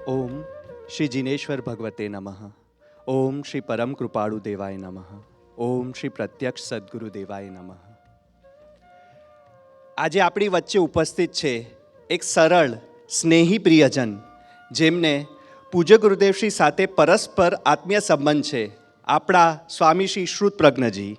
ओम श्री जिनेश्वर भगवते नमः। ओम श्री परम कृपाळु देवाय नमः। ओम श्री प्रत्यक्ष सद्गुरु देवाय नमः। આજે આપણી વચ્ચે ઉપસ્થિત છે એક સરળ સ્નેહી પ્રિયજન જેમને પૂજ્ય ગુરુદેવશ્રી સાથે પરસ્પર આત્મીય સંબંધ છે, આપણા સ્વામી શ્રી શ્રુત પ્રજ્ઞજી।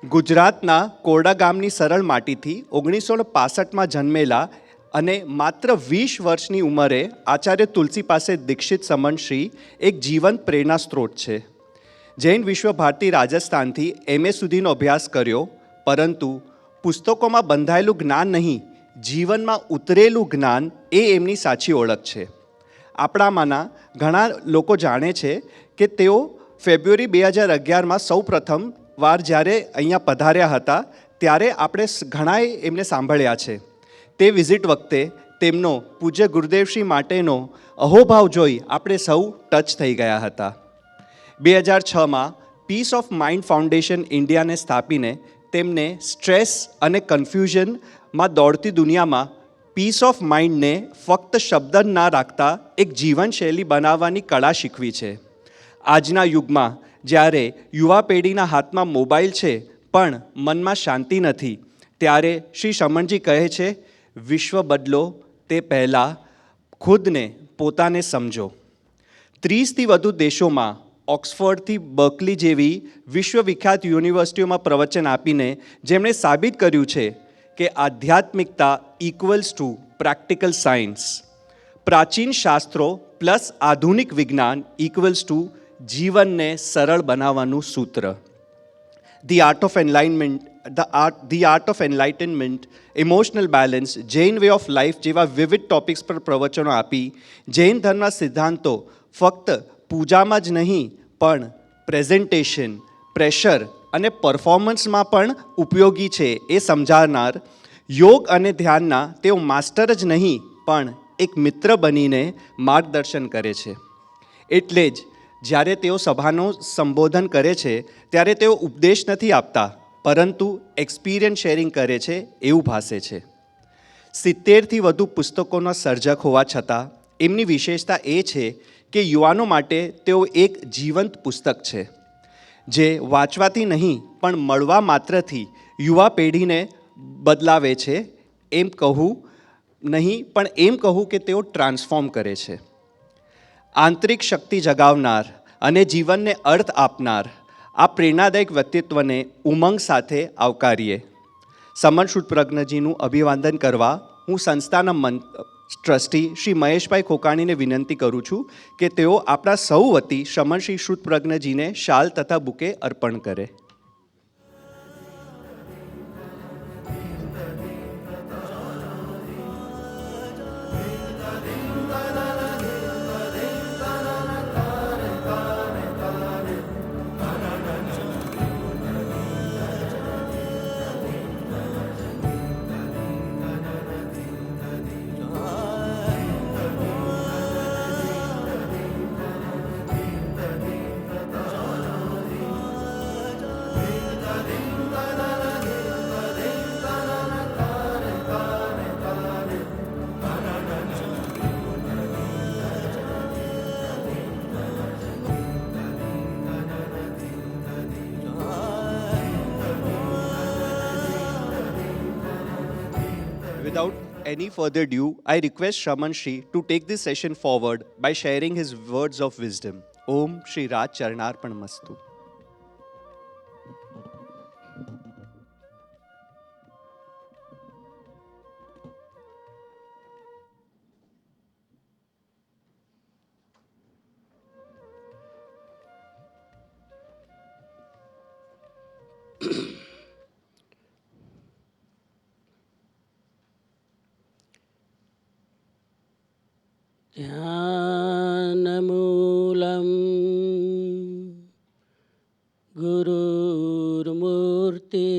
ગુજરાતના કોરડા ગામની સરળ માટીથી 1965માં જન્મેલા અને માત્ર 20 વર્ષની ઉંમરે આચાર્ય તુલસી પાસે દીક્ષિત સમનશ્રી એક જીવંત પ્રેરણા સ્ત્રોત છે। જૈન વિશ્વ ભારતી રાજસ્થાનથી MA સુધીનો અભ્યાસ કર્યો, પરંતુ પુસ્તકોમાં બંધાયેલું જ્ઞાન નહીં, જીવનમાં ઉતરેલું જ્ઞાન એ એમની સાચી ઓળખ છે। આપણામાંના ઘણા લોકો જાણે છે કે તેઓ ફેબ્રુઆરી 2011માં સૌ પ્રથમ વાર જ્યારે અહીંયા પધાર્યા હતા ત્યારે આપણે ઘણાએ એમને સાંભળ્યા છે। તે વિઝિટ વખતે તેમનો પૂજ્ય ગુરુદેવશ્રી માટેનો અહોભાવ જોઈ આપણે સૌ ટચ થઈ ગયા હતા। 2006માં પીસ ઓફ માઇન્ડ ફાઉન્ડેશન ઇન્ડિયાને સ્થાપીને તેમને સ્ટ્રેસ અને કન્ફ્યુઝનમાં દોડતી દુનિયામાં પીસ ઓફ માઇન્ડને ફક્ત શબ્દ ના રાખતા એક જીવનશૈલી બનાવવાની કળા શીખવી છે। આજના યુગમાં જ્યારે યુવા પેઢીના હાથમાં મોબાઈલ છે પણ મનમાં શાંતિ નથી, ત્યારે શ્રી શમનજી કહે છે, વિશ્વ બદલો તે પહેલાં ખુદને પોતાને સમજો। 30થી વધુ દેશોમાં ઓક્સફર્ડથી બર્કલી જેવી વિશ્વવિખ્યાત યુનિવર્સિટીઓમાં પ્રવચન આપીને જેમણે સાબિત કર્યું છે કે આધ્યાત્મિકતા ઇક્વલ્સ ટુ પ્રેક્ટિકલ સાયન્સ, પ્રાચીન શાસ્ત્રો પ્લસ આધુનિક વિજ્ઞાન ઇક્વલ્સ ટુ જીવનને સરળ બનાવવાનું સૂત્ર। The art of enlightenment, emotional balance, Jain way of life જેવા વિવિધ ટોપિક્સ પર પ્રવચનો આપી જૈન ધર્મના સિદ્ધાંતો ફક્ત પૂજામાં જ નહીં પણ પ્રેઝન્ટેશન, પ્રેશર અને પરફોર્મન્સમાં પણ ઉપયોગી છે એ સમજાવનાર, યોગ અને ધ્યાનના તેઓ માસ્ટર જ નહીં પણ એક મિત્ર બનીને માર્ગદર્શન કરે છે। એટલે જ જ્યારે તેઓ સભાનું સંબોધન કરે છે ત્યારે તેઓ ઉપદેશ નથી આપતા, પરંતુ એક્સપિરિયન્સ શેરિંગ કરે છે એવું ભાસે છે। 70થી વધુ પુસ્તકોના સર્જક હોવા છતાં એમની વિશેષતા એ છે કે યુવાનો માટે તેઓ એક જીવંત પુસ્તક છે જે વાંચવાથી નહીં પણ મળવા માત્રથી યુવા પેઢીને બદલાવે છે। એમ કહું નહીં પણ એમ કહું કે તેઓ ટ્રાન્સફોર્મ કરે છે। આંતરિક શક્તિ જગાવનાર અને જીવનને અર્થ આપનાર આ પ્રેરણાદાયક વ્યક્તિત્વને ઉમંગ સાથે આવકારીએ। સમન શ્રુત પ્રજ્ઞજીનું અભિવાદન કરવા હું સંસ્થાના ટ્રસ્ટી શ્રી મહેશભાઈ ખોકાણીને વિનંતી કરું છું કે તેઓ આપણા સૌ વતી શમન શ્રી શ્રુત પ્રજ્ઞજીને શાલ તથા બુકે અર્પણ કરે। Without any further ado, I request Shaman Shri to take this session forward by sharing his words of wisdom. Om Shri Raj Charnarpan Mastu. ध्यानमूलं गुरुर्मूर्ति,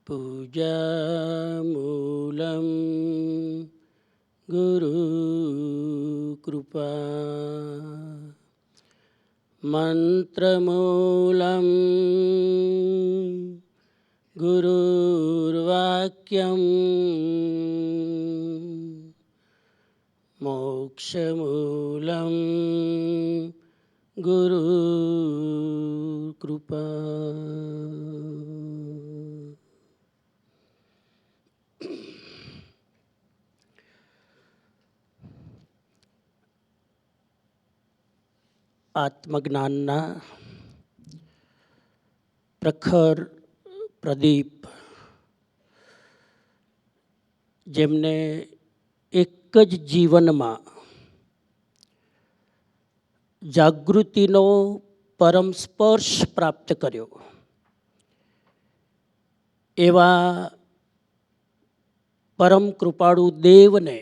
पूजामूलं Gurukripa, मन्त्रमूलं ગુરુર્વાક્યમ મોક્ષમૂલમ ગુરુ કૃપા. આત્મજ્ઞાનના પ્રખર પ્રદીપ જેમને એક જ જીવનમાં જાગૃતિનો પરમ સ્પર્શ પ્રાપ્ત કર્યો એવા પરમ કૃપાળુ દેવને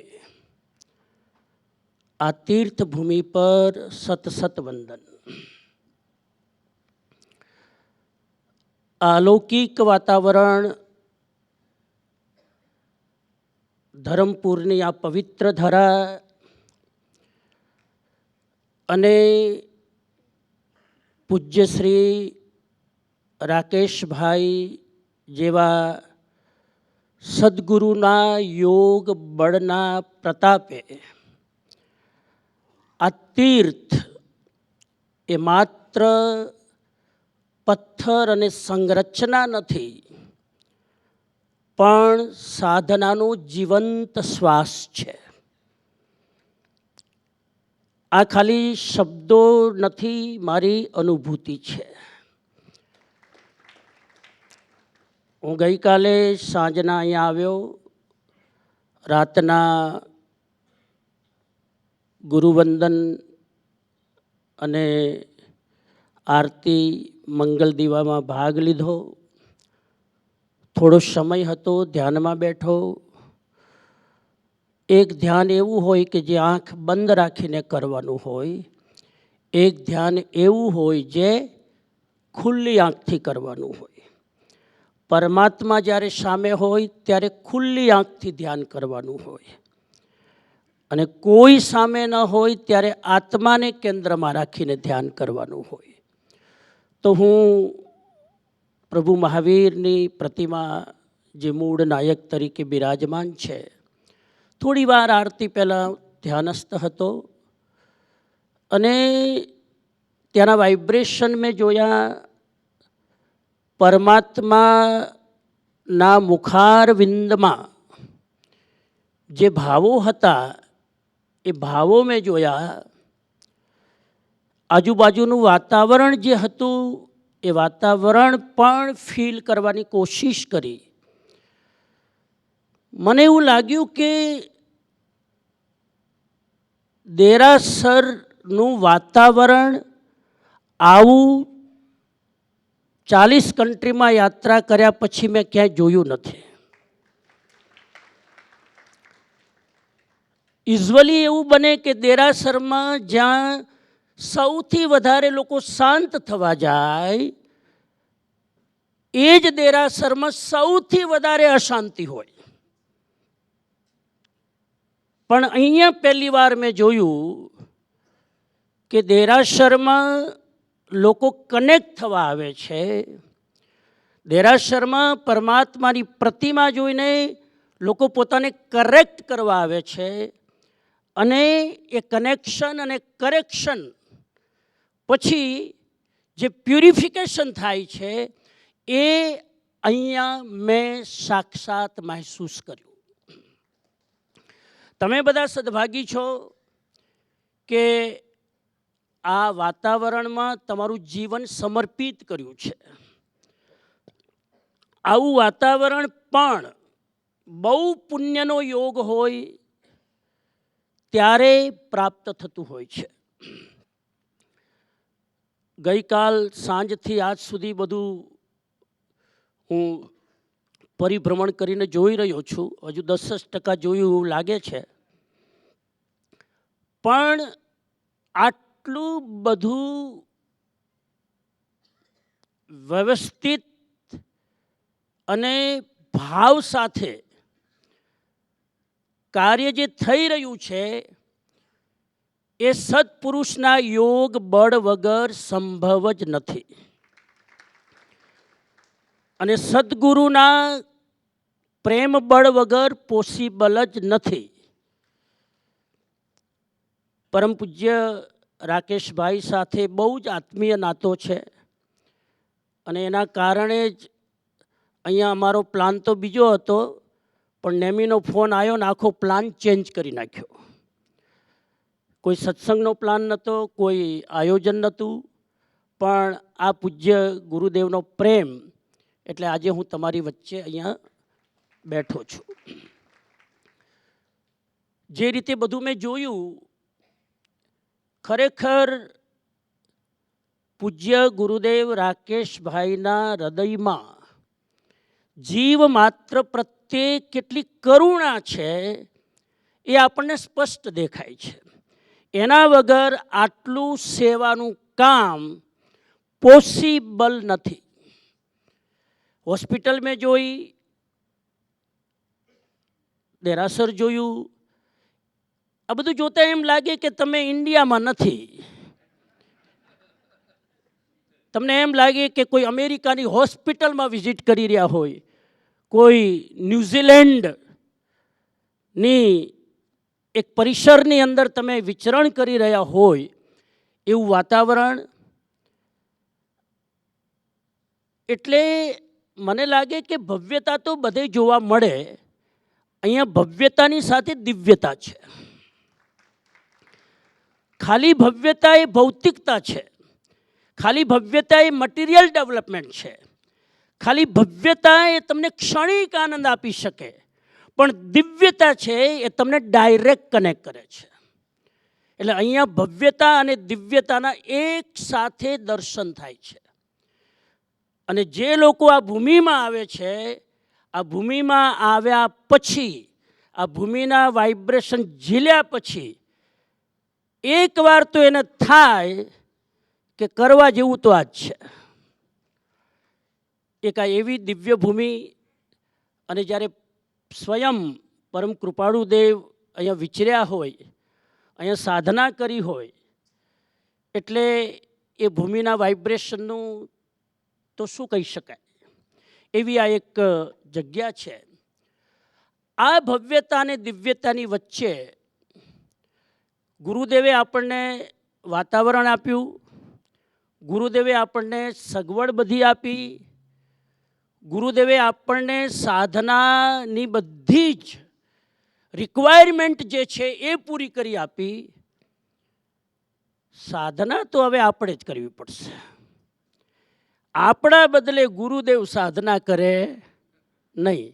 આ તીર્થભૂમિ પર સત વંદન. અલૌકિક વાતાવરણ, ધરમપુરની આ પવિત્ર ધરા અને પૂજ્ય શ્રી રાકેશભાઈ જેવા સદગુરુના યોગ બળના પ્રતાપે આ તીર્થ એ માત્ર પથ્થર અને સંરચના નથી, પણ સાધનાનો જીવંત શ્વાસ છે. આ ખાલી શબ્દો નથી, મારી અનુભૂતિ છે. હું ગઈકાલે સાંજના અહીંયા આવ્યો, રાતના ગુરુવંદન અને આરતી મંગલ દીવામાં ભાગ લીધો. થોડો સમય હતો, ધ્યાનમાં બેઠો. એક ધ્યાન એવું હોય કે જે આંખ બંધ રાખીને કરવાનું હોય, એક ધ્યાન એવું હોય જે ખુલ્લી આંખથી કરવાનું હોય. પરમાત્મા જ્યારે સામે હોય ત્યારે ખુલ્લી આંખથી ધ્યાન કરવાનું હોય, અને કોઈ સામે ન હોય ત્યારે આત્માને કેન્દ્રમાં રાખીને ધ્યાન કરવાનું હોય. તો હું પ્રભુ મહાવીરની પ્રતિમા જે મૂળ નાયક તરીકે બિરાજમાન છે, થોડી વાર આરતી પહેલાં ધ્યાનસ્થ હતો અને ત્યાંના વાઇબ્રેશન મેં જોયા. પરમાત્માના મુખારવિંદમાં જે ભાવો હતા એ ભાવો મેં જોયા. આજુબાજુનું વાતાવરણ જે હતું એ વાતાવરણ પણ ફીલ કરવાની કોશિશ કરી. મને એવું લાગ્યું કે દેરાસરનું વાતાવરણ આવું 40 કન્ટ્રીમાં યાત્રા કર્યા પછી મેં ક્યાંય જોયું નથી. યુઝ્યુઅલી એવું બને કે દેરાસરમાં જ્યાં સૌથી વધારે લોકો શાંત થવા જાય એ જ દેરાસરમાં સૌથી વધારે અશાંતિ હોય. પણ અહીંયા પહેલી વાર મેં જોયું કે દેરાસરમાં લોકો કનેક્ટ થવા આવે છે. દેરાસરમાં પરમાત્માની પ્રતિમા જોઈને લોકો પોતાને કરેક્ટ કરવા આવે છે, અને એ કનેક્શન અને કરેક્શન પછી જે પ્યુરિફિકેશન થાય છે એ અહીંયા મેં સાક્ષાત મહેસૂસ કર્યું. તમે બધા સદભાગી છો કે આ વાતાવરણમાં તમારું જીવન સમર્પિત કર્યું છે. આવું વાતાવરણ પણ બહુ પુણ્યનો યોગ હોય ત્યારે પ્રાપ્ત થતું હોય છે. ગઈકાલ સાંજથી આજ સુધી બધું હું પરિભ્રમણ કરીને જોઈ રહ્યો છું. હજુ 10% જોયું એવું લાગે છે. પણ આટલું બધું વ્યવસ્થિત અને ભાવ સાથે કાર્ય જે થઈ રહ્યું છે એ સત્પુરુષના યોગ બળ વગર સંભવ જ નથી. અને સદગુરુના પ્રેમ બળ વગર પોસિબલ જ નથી. પરમ પૂજ્ય રાકેશભાઈ સાથે બહુ જ આત્મીય નાતો છે અને એના કારણે જ અહીંયા અમારો પ્લાન તો બીજો હતો, પણ નેમીનો ફોન આવ્યો ને આખો પ્લાન ચેન્જ કરી નાખ્યો. કોઈ સત્સંગનો પ્લાન નહોતો, કોઈ આયોજન નહોતું, પણ આ પૂજ્ય ગુરુદેવનો પ્રેમ એટલે આજે હું તમારી વચ્ચે અહીંયા બેઠો છું. જે રીતે બધું મેં જોયું, ખરેખર પૂજ્ય ગુરુદેવ રાકેશભાઈના હૃદયમાં જીવ માત્ર પ્રત્યે કેટલી કરુણા છે એ આપણને સ્પષ્ટ દેખાય છે. એના વગર આટલું સેવાનું કામ પોસિબલ નથી. હોસ્પિટલ મેં જોઈ, દેરાસર જોયું, આ બધું જોતા એમ લાગે કે તમે ઇન્ડિયામાં નથી. તમને એમ લાગે કે કોઈ અમેરિકાની હોસ્પિટલમાં વિઝિટ કરી રહ્યા હોય, કોઈ ન્યૂઝીલેન્ડની એક પરિસરની અંદર તમે વિચરણ કરી રહ્યા હોય એવું વાતાવરણ. એટલે મને લાગે કે ભવ્યતા તો બધે જોવા મળે, અહીંયા ભવ્યતાની સાથે દિવ્યતા છે. ખાલી ભવ્યતા એ ભૌતિકતા છે, ખાલી ભવ્યતા એ મટીરિયલ ડેવલપમેન્ટ છે, ખાલી ભવ્યતા એ તમને ક્ષણિક આનંદ આપી શકે, પણ દિવ્યતા છે એ તમને ડાયરેક્ટ કનેક્ટ કરે છે. એટલે અહીંયા ભવ્યતા અને દિવ્યતાના એક સાથે દર્શન થાય છે. અને જે લોકો આ ભૂમિમાં આવે છે, આ ભૂમિમાં આવ્યા પછી, આ ભૂમિના વાઇબ્રેશન ઝીલ્યા પછી એકવાર તો એને થાય કે કરવા જેવું તો આ જ છે. એક આ એવી દિવ્ય ભૂમિ, અને જ્યારે સ્વયં પરમ કૃપાળુદેવ અહીંયા વિચર્યા હોય, અહીંયા સાધના કરી હોય, એટલે એ ભૂમિના વાઇબ્રેશનનું તો શું કહી શકાય, એવી આ એક જગ્યા છે. આ ભવ્યતા અને દિવ્યતાની વચ્ચે ગુરુદેવે આપણને વાતાવરણ આપ્યું, ગુરુદેવે આપણને સગવડ બધી આપી, ગુરુદેવે આપણને સાધનાની બધી જ રિક્વાયરમેન્ટ જે છે એ પૂરી કરી આપી. સાધના તો હવે આપણે જ કરવી પડશે. આપણા બદલે ગુરુદેવ સાધના કરે નહીં.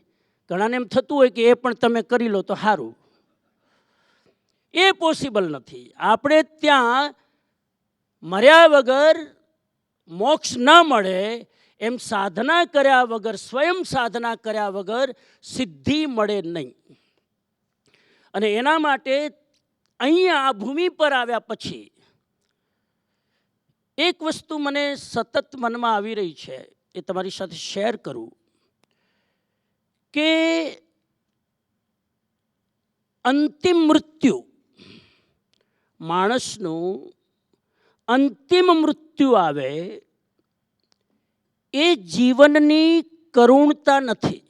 ઘણાને એમ થતું હોય કે એ પણ તમે કરી લો તો સારું. એ પોસિબલ નથી. આપણે ત્યાં મર્યા વગર મોક્ષ ન મળે એમ સાધના કર્યા વગર, સ્વયં સાધના કર્યા વગર સિદ્ધિ મળે નહીં. અને એના માટે અહીંયા આ ભૂમિ પર આવ્યા પછી એક વસ્તુ મને સતત મનમાં આવી રહી છે, એ તમારી સાથે શેર કરું કે અંતિમ મૃત્યુ, માણસનું અંતિમ મૃત્યુ આવે એ જીવનની કરુણતા નથી.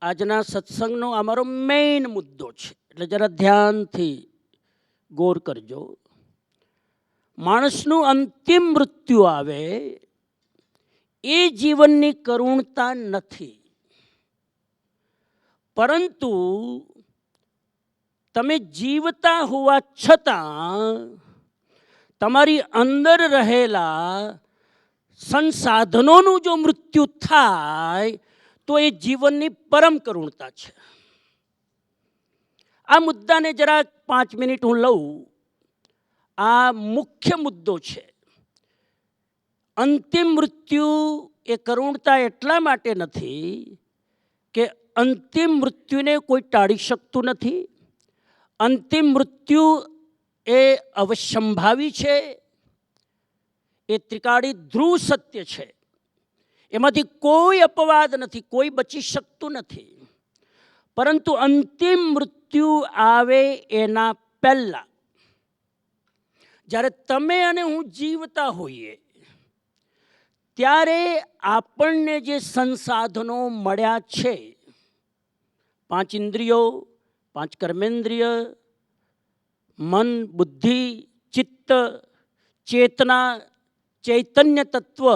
આજના સત્સંગનો અમારો મેઇન મુદ્દો છે, એટલે જરા ધ્યાનથી ગૌર કરજો. માણસનું અંતિમ મૃત્યુ આવે એ જીવનની કરુણતા નથી, પરંતુ તમે જીવતા હોવા છતાં તમારી અંદર રહેલા સંસાધનોનું જો મૃત્યુ થાય તો એ જીવનની પરમ કરુણતા છે. આ મુદ્દાને જરા 5 મિનિટ હું લઉં. આ મુખ્ય મુદ્દો છે. અંતિમ મૃત્યુ એ કરુણતા એટલા માટે નથી કે અંતિમ મૃત્યુને કોઈ ટાળી શકતું નથી. અંતિમ મૃત્યુ એ અવશ્યંભાવી છે, એ ત્રિકાળી ધ્રુવ સત્ય છે, એમાંથી કોઈ અપવાદ નથી, કોઈ બચી શકતું નથી. પરંતુ અંતિમ મૃત્યુ આવે એના પહેલાં, જ્યારે તમે અને હું જીવતા હોઈએ ત્યારે આપણને જે સંસાધનો મળ્યા છે, 5 ઇન્દ્રિયો, 5 કર્મેન્દ્રિય, મન, બુદ્ધિ, ચિત્ત, ચેતના, ચૈતન્ય તત્વ,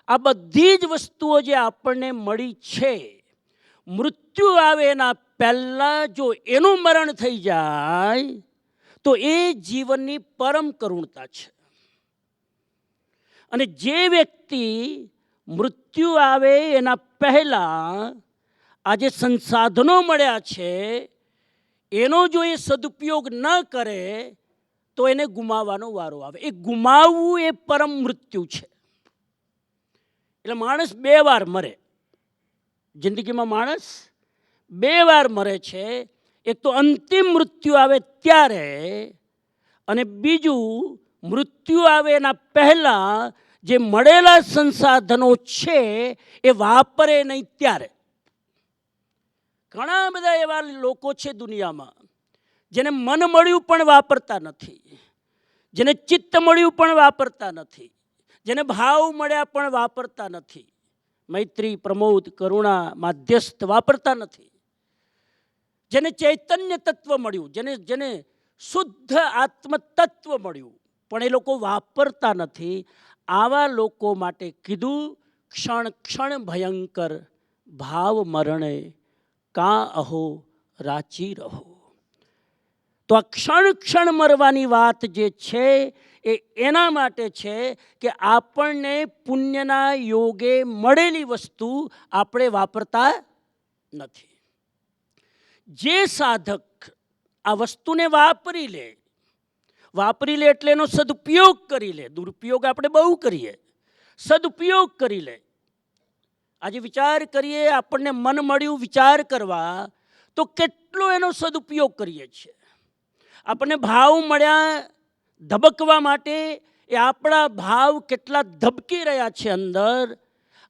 આ બધી જ વસ્તુઓ જે આપણને મળી છે, મૃત્યુ આવે એના પહેલાં જો એનું મરણ થઈ જાય તો એ જીવનની પરમ કરુણતા છે. અને જે વ્યક્તિ મૃત્યુ આવે એના પહેલાં આ જે સંસાધનો મળ્યા છે એનો જો એ સદુપયોગ ન કરે તો એને ગુમાવવાનો વારો આવે. એ ગુમાવવું એ પરમ મૃત્યુ છે. એટલે માણસ 2 વાર મરે જિંદગીમાં. માણસ 2 વાર મરે છે. એક તો અંતિમ મૃત્યુ આવે ત્યારે, અને બીજું મૃત્યુ આવે એના પહેલાં જે મળેલા સંસાધનો છે એ વાપરે નહીં ત્યારે. ઘણા બધા એવા લોકો છે દુનિયામાં જેને મન મળ્યું પણ વાપરતા નથી, જેને ચિત્ત મળ્યું પણ વાપરતા નથી, જેને ભાવ મળ્યા પણ વાપરતા નથી, મૈત્રી, પ્રમોદ, કરુણા, માધ્યસ્થ વાપરતા નથી, જેને ચૈતન્ય તત્વ મળ્યું, જેને શુદ્ધ આત્મ તત્વ મળ્યું પણ એ લોકો વાપરતા નથી. આવા લોકો માટે કીધું ક્ષણ ક્ષણ ભયંકર ભાવ મરણે કાં અહો રાચી રહો. તો આ ક્ષણ ક્ષણ મરવાની વાત જે છે એ એના માટે છે કે આપણને પુણ્યના યોગે મળેલી વસ્તુ આપણે વાપરતા નથી. જે સાધક આ વસ્તુને વાપરી લે એટલે એનો સદુપયોગ કરી લે. દુરુપયોગ આપણે બહુ કરીએ, સદુપયોગ કરી લે. આજે વિચાર કરીએ, આપણને મન મળ્યું વિચાર કરવા તો કેટલો એનો સદુપયોગ કરીએ છીએ. આપણને ભાવ મળ્યા ધબકવા માટે, એ આપણા ભાવ કેટલા ધબકી રહ્યા છે અંદર.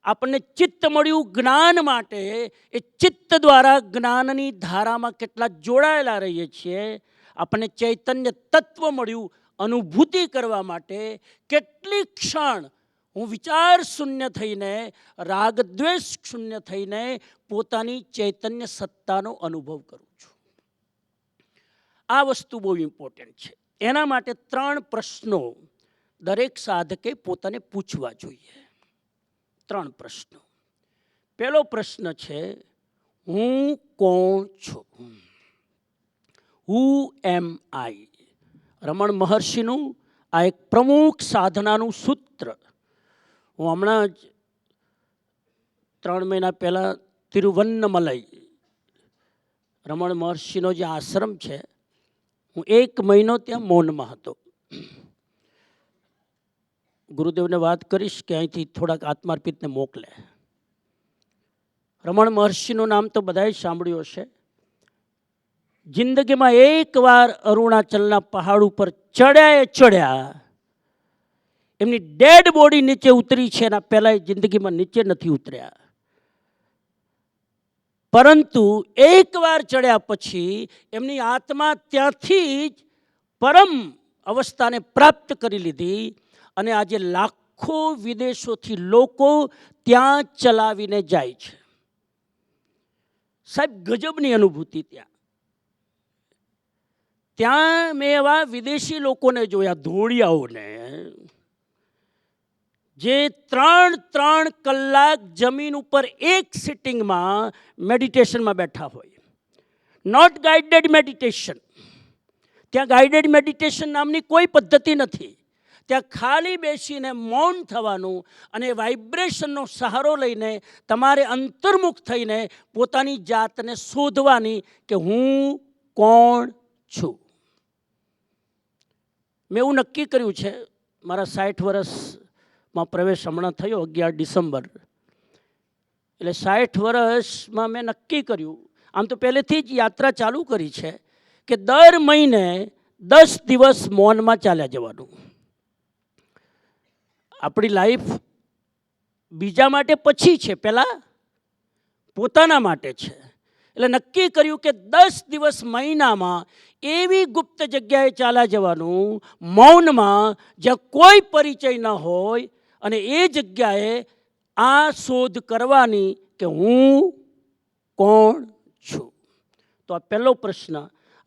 આપણને ચિત્ત મળ્યું જ્ઞાન માટે, એ ચિત્ત દ્વારા જ્ઞાનની ધારામાં કેટલા જોડાયેલા રહીએ છીએ. આપણને ચૈતન્ય તત્વ મળ્યું અનુભૂતિ કરવા માટે, કેટલી ક્ષણ હું વિચાર શૂન્ય થઈને, રાગદ્વેષ શૂન્ય થઈને પોતાની ચૈતન્ય સત્તાનો અનુભવ કરું છું. આ વસ્તુ બહુ ઇમ્પોર્ટન્ટ છે. એના માટે 3 પ્રશ્નો દરેક સાધકે પોતાને પૂછવા જોઈએ. 3 પ્રશ્નો. પહેલો પ્રશ્ન છે, હું કોણ છું? હુ એમ આઈ? રમણ મહર્ષિનું આ એક પ્રમુખ સાધનાનું સૂત્ર. હું હમણાં જ 3 મહિના પહેલાં તિરુવન્નમલઈ રમણ મહર્ષિનો જે આશ્રમ છે, હું 1 મહિનો ત્યાં મૌનમાં હતો. ગુરુદેવને વાત કરીશ કે અહીંથી થોડાક આત્માર્પિતને મોકલે. રમણ મહર્ષિનું નામ તો બધાએ સાંભળ્યું હશે. જિંદગીમાં 1 વાર અરુણાચલના પહાડ ઉપર ચડ્યા. એમની ડેડ બોડી નીચે ઉતરી છે, એના પહેલાં જિંદગીમાં નીચે નથી ઉતર્યા. પરંતુ 1 વાર ચડ્યા પછી એમની આત્મા ત્યાંથી જ પરમ અવસ્થાને પ્રાપ્ત કરી લીધી. અને આજે લાખો વિદેશોથી લોકો ત્યાં ચલાવીને જાય છે. સાહેબ, ગજબની અનુભૂતિ. ત્યાં મેં એવા વિદેશી લોકોને જોયા, ધોળિયાઓને, જે 3 કલાક જમીન ઉપર એક સિટિંગમાં મેડિટેશનમાં બેઠા હોય. Not guided meditation. ત્યાં ગાઈડેડ મેડિટેશન નામની કોઈ પદ્ધતિ નથી. ત્યાં ખાલી બેસીને મૌન થવાનું અને વાઇબ્રેશનનો સહારો લઈને તમારે અંતર્મુખ થઈને પોતાની જાતને શોધવાની કે હું કોણ છું. મેં એવું નક્કી કર્યું છે, મારા 60 વર્ષમાં પ્રવેશ હમણાં થયો 11 ડિસેમ્બર. એટલે 60 વર્ષમાં મેં નક્કી કર્યું, આમ તો પહેલેથી જ યાત્રા ચાલુ કરી છે, કે દર મહિને 10 દિવસ મૌનમાં ચાલ્યા જવાનું. આપણી લાઈફ બીજા માટે પછી છે, પહેલાં પોતાના માટે છે. એટલે નક્કી કર્યું કે 10 દિવસ મહિનામાં એવી ગુપ્ત જગ્યાએ ચાલ્યા જવાનું, મૌનમાં, જ્યાં કોઈ પરિચય ન હોય, અને એ જગ્યાએ આ શોધ કરવાની કે હું કોણ છું. તો આ પહેલો પ્રશ્ન.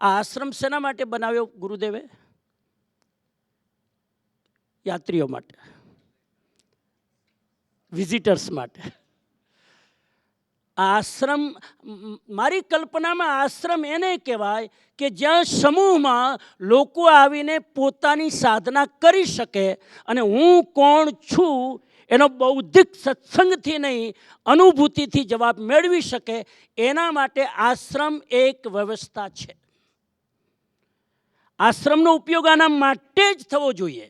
આ આશ્રમ શેના માટે બનાવ્યો ગુરુદેવે? યાત્રીઓ માટે, વિઝિટર્સ માટે. આશ્રમ, મારી કલ્પનામાં આશ્રમ એને કહેવાય કે જ્યાં સમૂહમાં લોકો આવીને પોતાની સાધના કરી શકે અને હું કોણ છું એનો બૌદ્ધિક સત્સંગથી નહીં, અનુભૂતિથી જવાબ મેળવી શકે. એના માટે આશ્રમ એક વ્યવસ્થા છે. આશ્રમનો ઉપયોગ આના માટે જ થવો જોઈએ.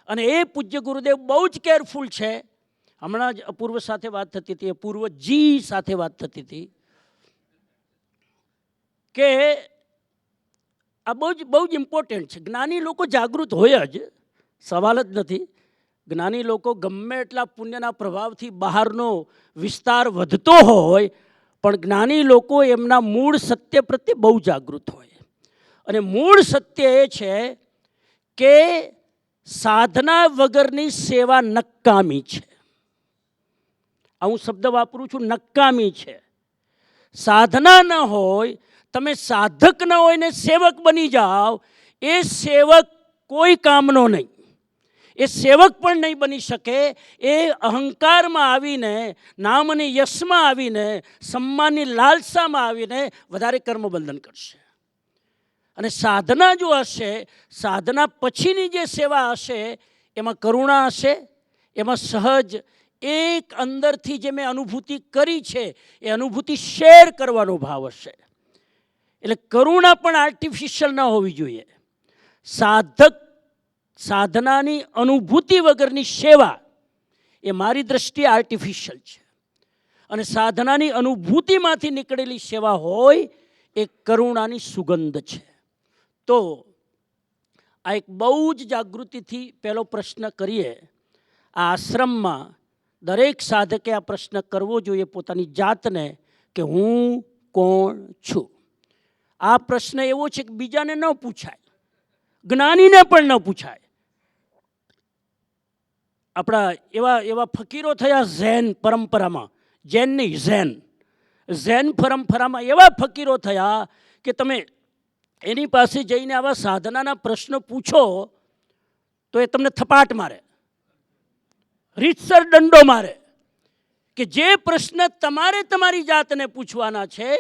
અને એ પૂજ્ય ગુરુદેવ બહુ જ કેરફુલ છે. હમણાં જ અપૂર્વ સાથે વાત થતી હતી, અપૂર્વજી સાથે વાત થતી હતી કે આ બહુ જ ઇમ્પોર્ટન્ટ છે. જ્ઞાની લોકો જાગૃત હોય જ, સવાલ જ નથી. જ્ઞાની લોકો ગમે એટલા પુણ્યના પ્રભાવથી બહારનો વિસ્તાર વધતો હોય, પણ જ્ઞાની લોકો એમના મૂળ સત્ય પ્રત્યે બહુ જાગૃત હોય. અને મૂળ સત્ય એ છે કે સાધના વગરની સેવા નકામી છે. આ હું શબ્દ વાપરું છું, નકામી છે. સાધના ન હોય, તમે સાધક ન હોય ને સેવક બની જાઓ, એ સેવક કોઈ કામનો નહીં. એ સેવક પણ નહીં બની શકે. એ અહંકારમાં આવીને, નામ અને યશમાં આવીને, સન્માનની લાલસામાં આવીને વધારે કર્મબંધન કરશે. અને સાધના જો હશે, સાધના પછીની જે સેવા હશે એમાં કરુણા હશે, એમાં સહજ એક અંદરથી જે મેં અનુભૂતિ કરી છે એ અનુભૂતિ શેર કરવાનો ભાવ હશે. એટલે કરુણા પણ આર્ટિફિશિયલ ન હોવી જોઈએ. સાધનાની અનુભૂતિ વગરની સેવા એ મારી દ્રષ્ટિએ આર્ટિફિશિયલ છે. અને સાધનાની અનુભૂતિમાંથી નીકળેલી સેવા હોય એ કરુણાની સુગંધ છે. તો આ એક બહુ જ જાગૃતિથી પહેલો પ્રશ્ન કરીએ. આ આશ્રમમાં દરેક સાધકે આ પ્રશ્ન કરવો જોઈએ પોતાની જાતને કે હું કોણ છું. આ પ્રશ્ન એવો છે કે બીજાને ન પૂછાય, જ્ઞાનીને પણ ન પૂછાય. આપણા એવા ફકીરો થયા ઝેન પરંપરામાં, જૈન નહીં, ઝેન પરંપરામાં એવા ફકીરો થયા કે તમે એની પાસે જઈને આવા સાધનાના પ્રશ્નો પૂછો તો એ તમને થપાટ મારે, રીતસર દંડો મારે. કે જે પ્રશ્ન તમારે તમારી જાતને પૂછવાના છે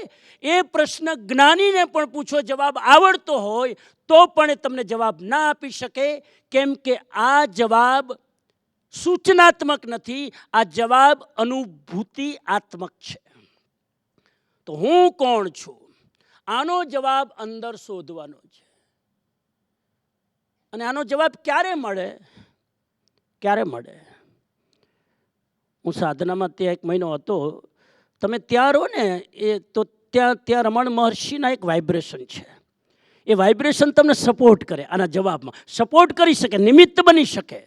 એ પ્રશ્ન જ્ઞાનીને પણ પૂછો, જવાબ આવડતો હોય તો પણ એ તમને જવાબ ના આપી શકે. કેમ કે આ જવાબ સૂચનાત્મક નથી, આ જવાબ અનુભૂતિઆત્મક છે. તો હું કોણ છું, આનો જવાબ અંદર શોધવાનો છે. અને આનો જવાબ ક્યારે મળે? હું સાધનામાં ત્યાં 1 મહિનો હતો. તમે ત્યાં રહો ને એ તો ત્યાં રમણ મહર્ષિના એક વાઇબ્રેશન છે. એ વાઇબ્રેશન તમને સપોર્ટ કરે. આના જવાબમાં સપોર્ટ કરી શકે, નિમિત્ત બની શકે,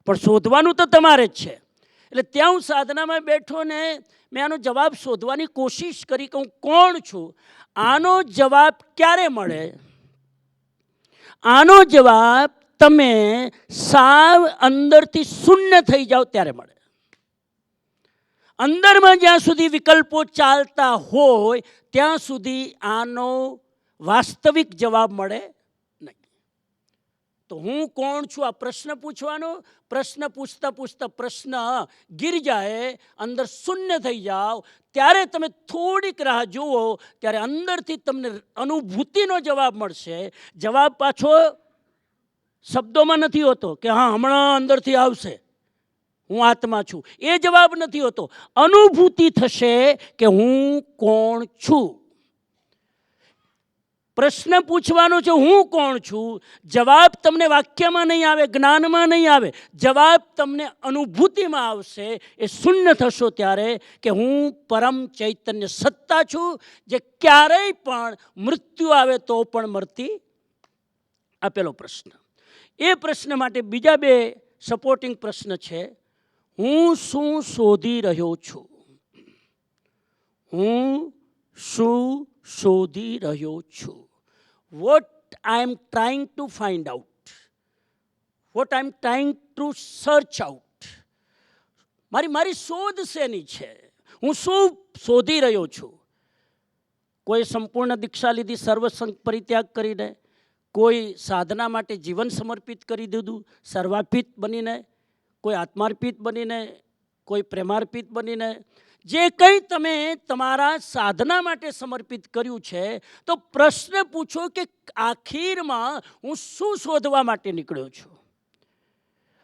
પણ શોધવાનું તો તમારે જ છે. એટલે ત્યાં હું સાધનામાં બેઠો ને મેં આનો જવાબ શોધવાની કોશિશ કરી કે હું કોણ છું. આનો જવાબ ક્યારે મળે? આનો જવાબ તમે સાવ અંદરથી શૂન્ય થઈ જાઓ ત્યારે મળે. અંદરમાં જ્યાં સુધી વિકલ્પો ચાલતા હોય ત્યાં સુધી આનો વાસ્તવિક જવાબ મળે નહીં. તો હું કોણ છું આ પ્રશ્ન પૂછવાનો, પ્રશ્ન પૂછતા પૂછતા પ્રશ્ન ગિરજાએ, અંદર શૂન્ય થઈ જાઓ, ત્યારે તમે થોડીક રાહ જુઓ, ત્યારે અંદરથી તમને અનુભૂતિનો જવાબ મળશે. જવાબ પાછો શબ્દોમાં નથી હોતો કે હા હમણાં અંદરથી આવશે, હું આત્મા છું, એ જવાબ નથી હોતો. અનુભૂતિ થશે કે હું કોણ છું. પ્રશ્ન પૂછવાનો છે હું કોણ છું, જવાબ તમને વાક્યમાં નહીં આવે, જ્ઞાનમાં નહીં આવે, જવાબ તમને અનુભૂતિમાં આવશે. એ શૂન્ય થશો ત્યારે કે હું પરમ ચૈતન્ય સત્તા છું, જે ક્યારેય પણ મૃત્યુ આવે તો પણ મરતી. આ પેલો પ્રશ્ન. એ પ્રશ્ન માટે બીજા 2 સપોર્ટિંગ પ્રશ્ન છે. હું શું શોધી રહ્યો છું? હું શું શોધી રહ્યો છું? What I am trying to find out, what I am trying to search out. મારી શોધ શેની છે, હું શું શોધી રહ્યો છું. કોઈ સંપૂર્ણ દીક્ષા લીધી, સર્વસંગ પરિત્યાગ કરીને, કોઈ સાધના માટે જીવન સમર્પિત કરી દીધું, સર્વાર્પિત બનીને, કોઈ આત્માર્પિત બનીને, કોઈ પ્રેમાર્પિત બનીને, જે કંઈ તમે તમારા સાધના માટે સમર્પિત કર્યું છે, તો પ્રશ્ન પૂછો કે આખીરમાં હું શું શોધવા માટે નીકળ્યો છું.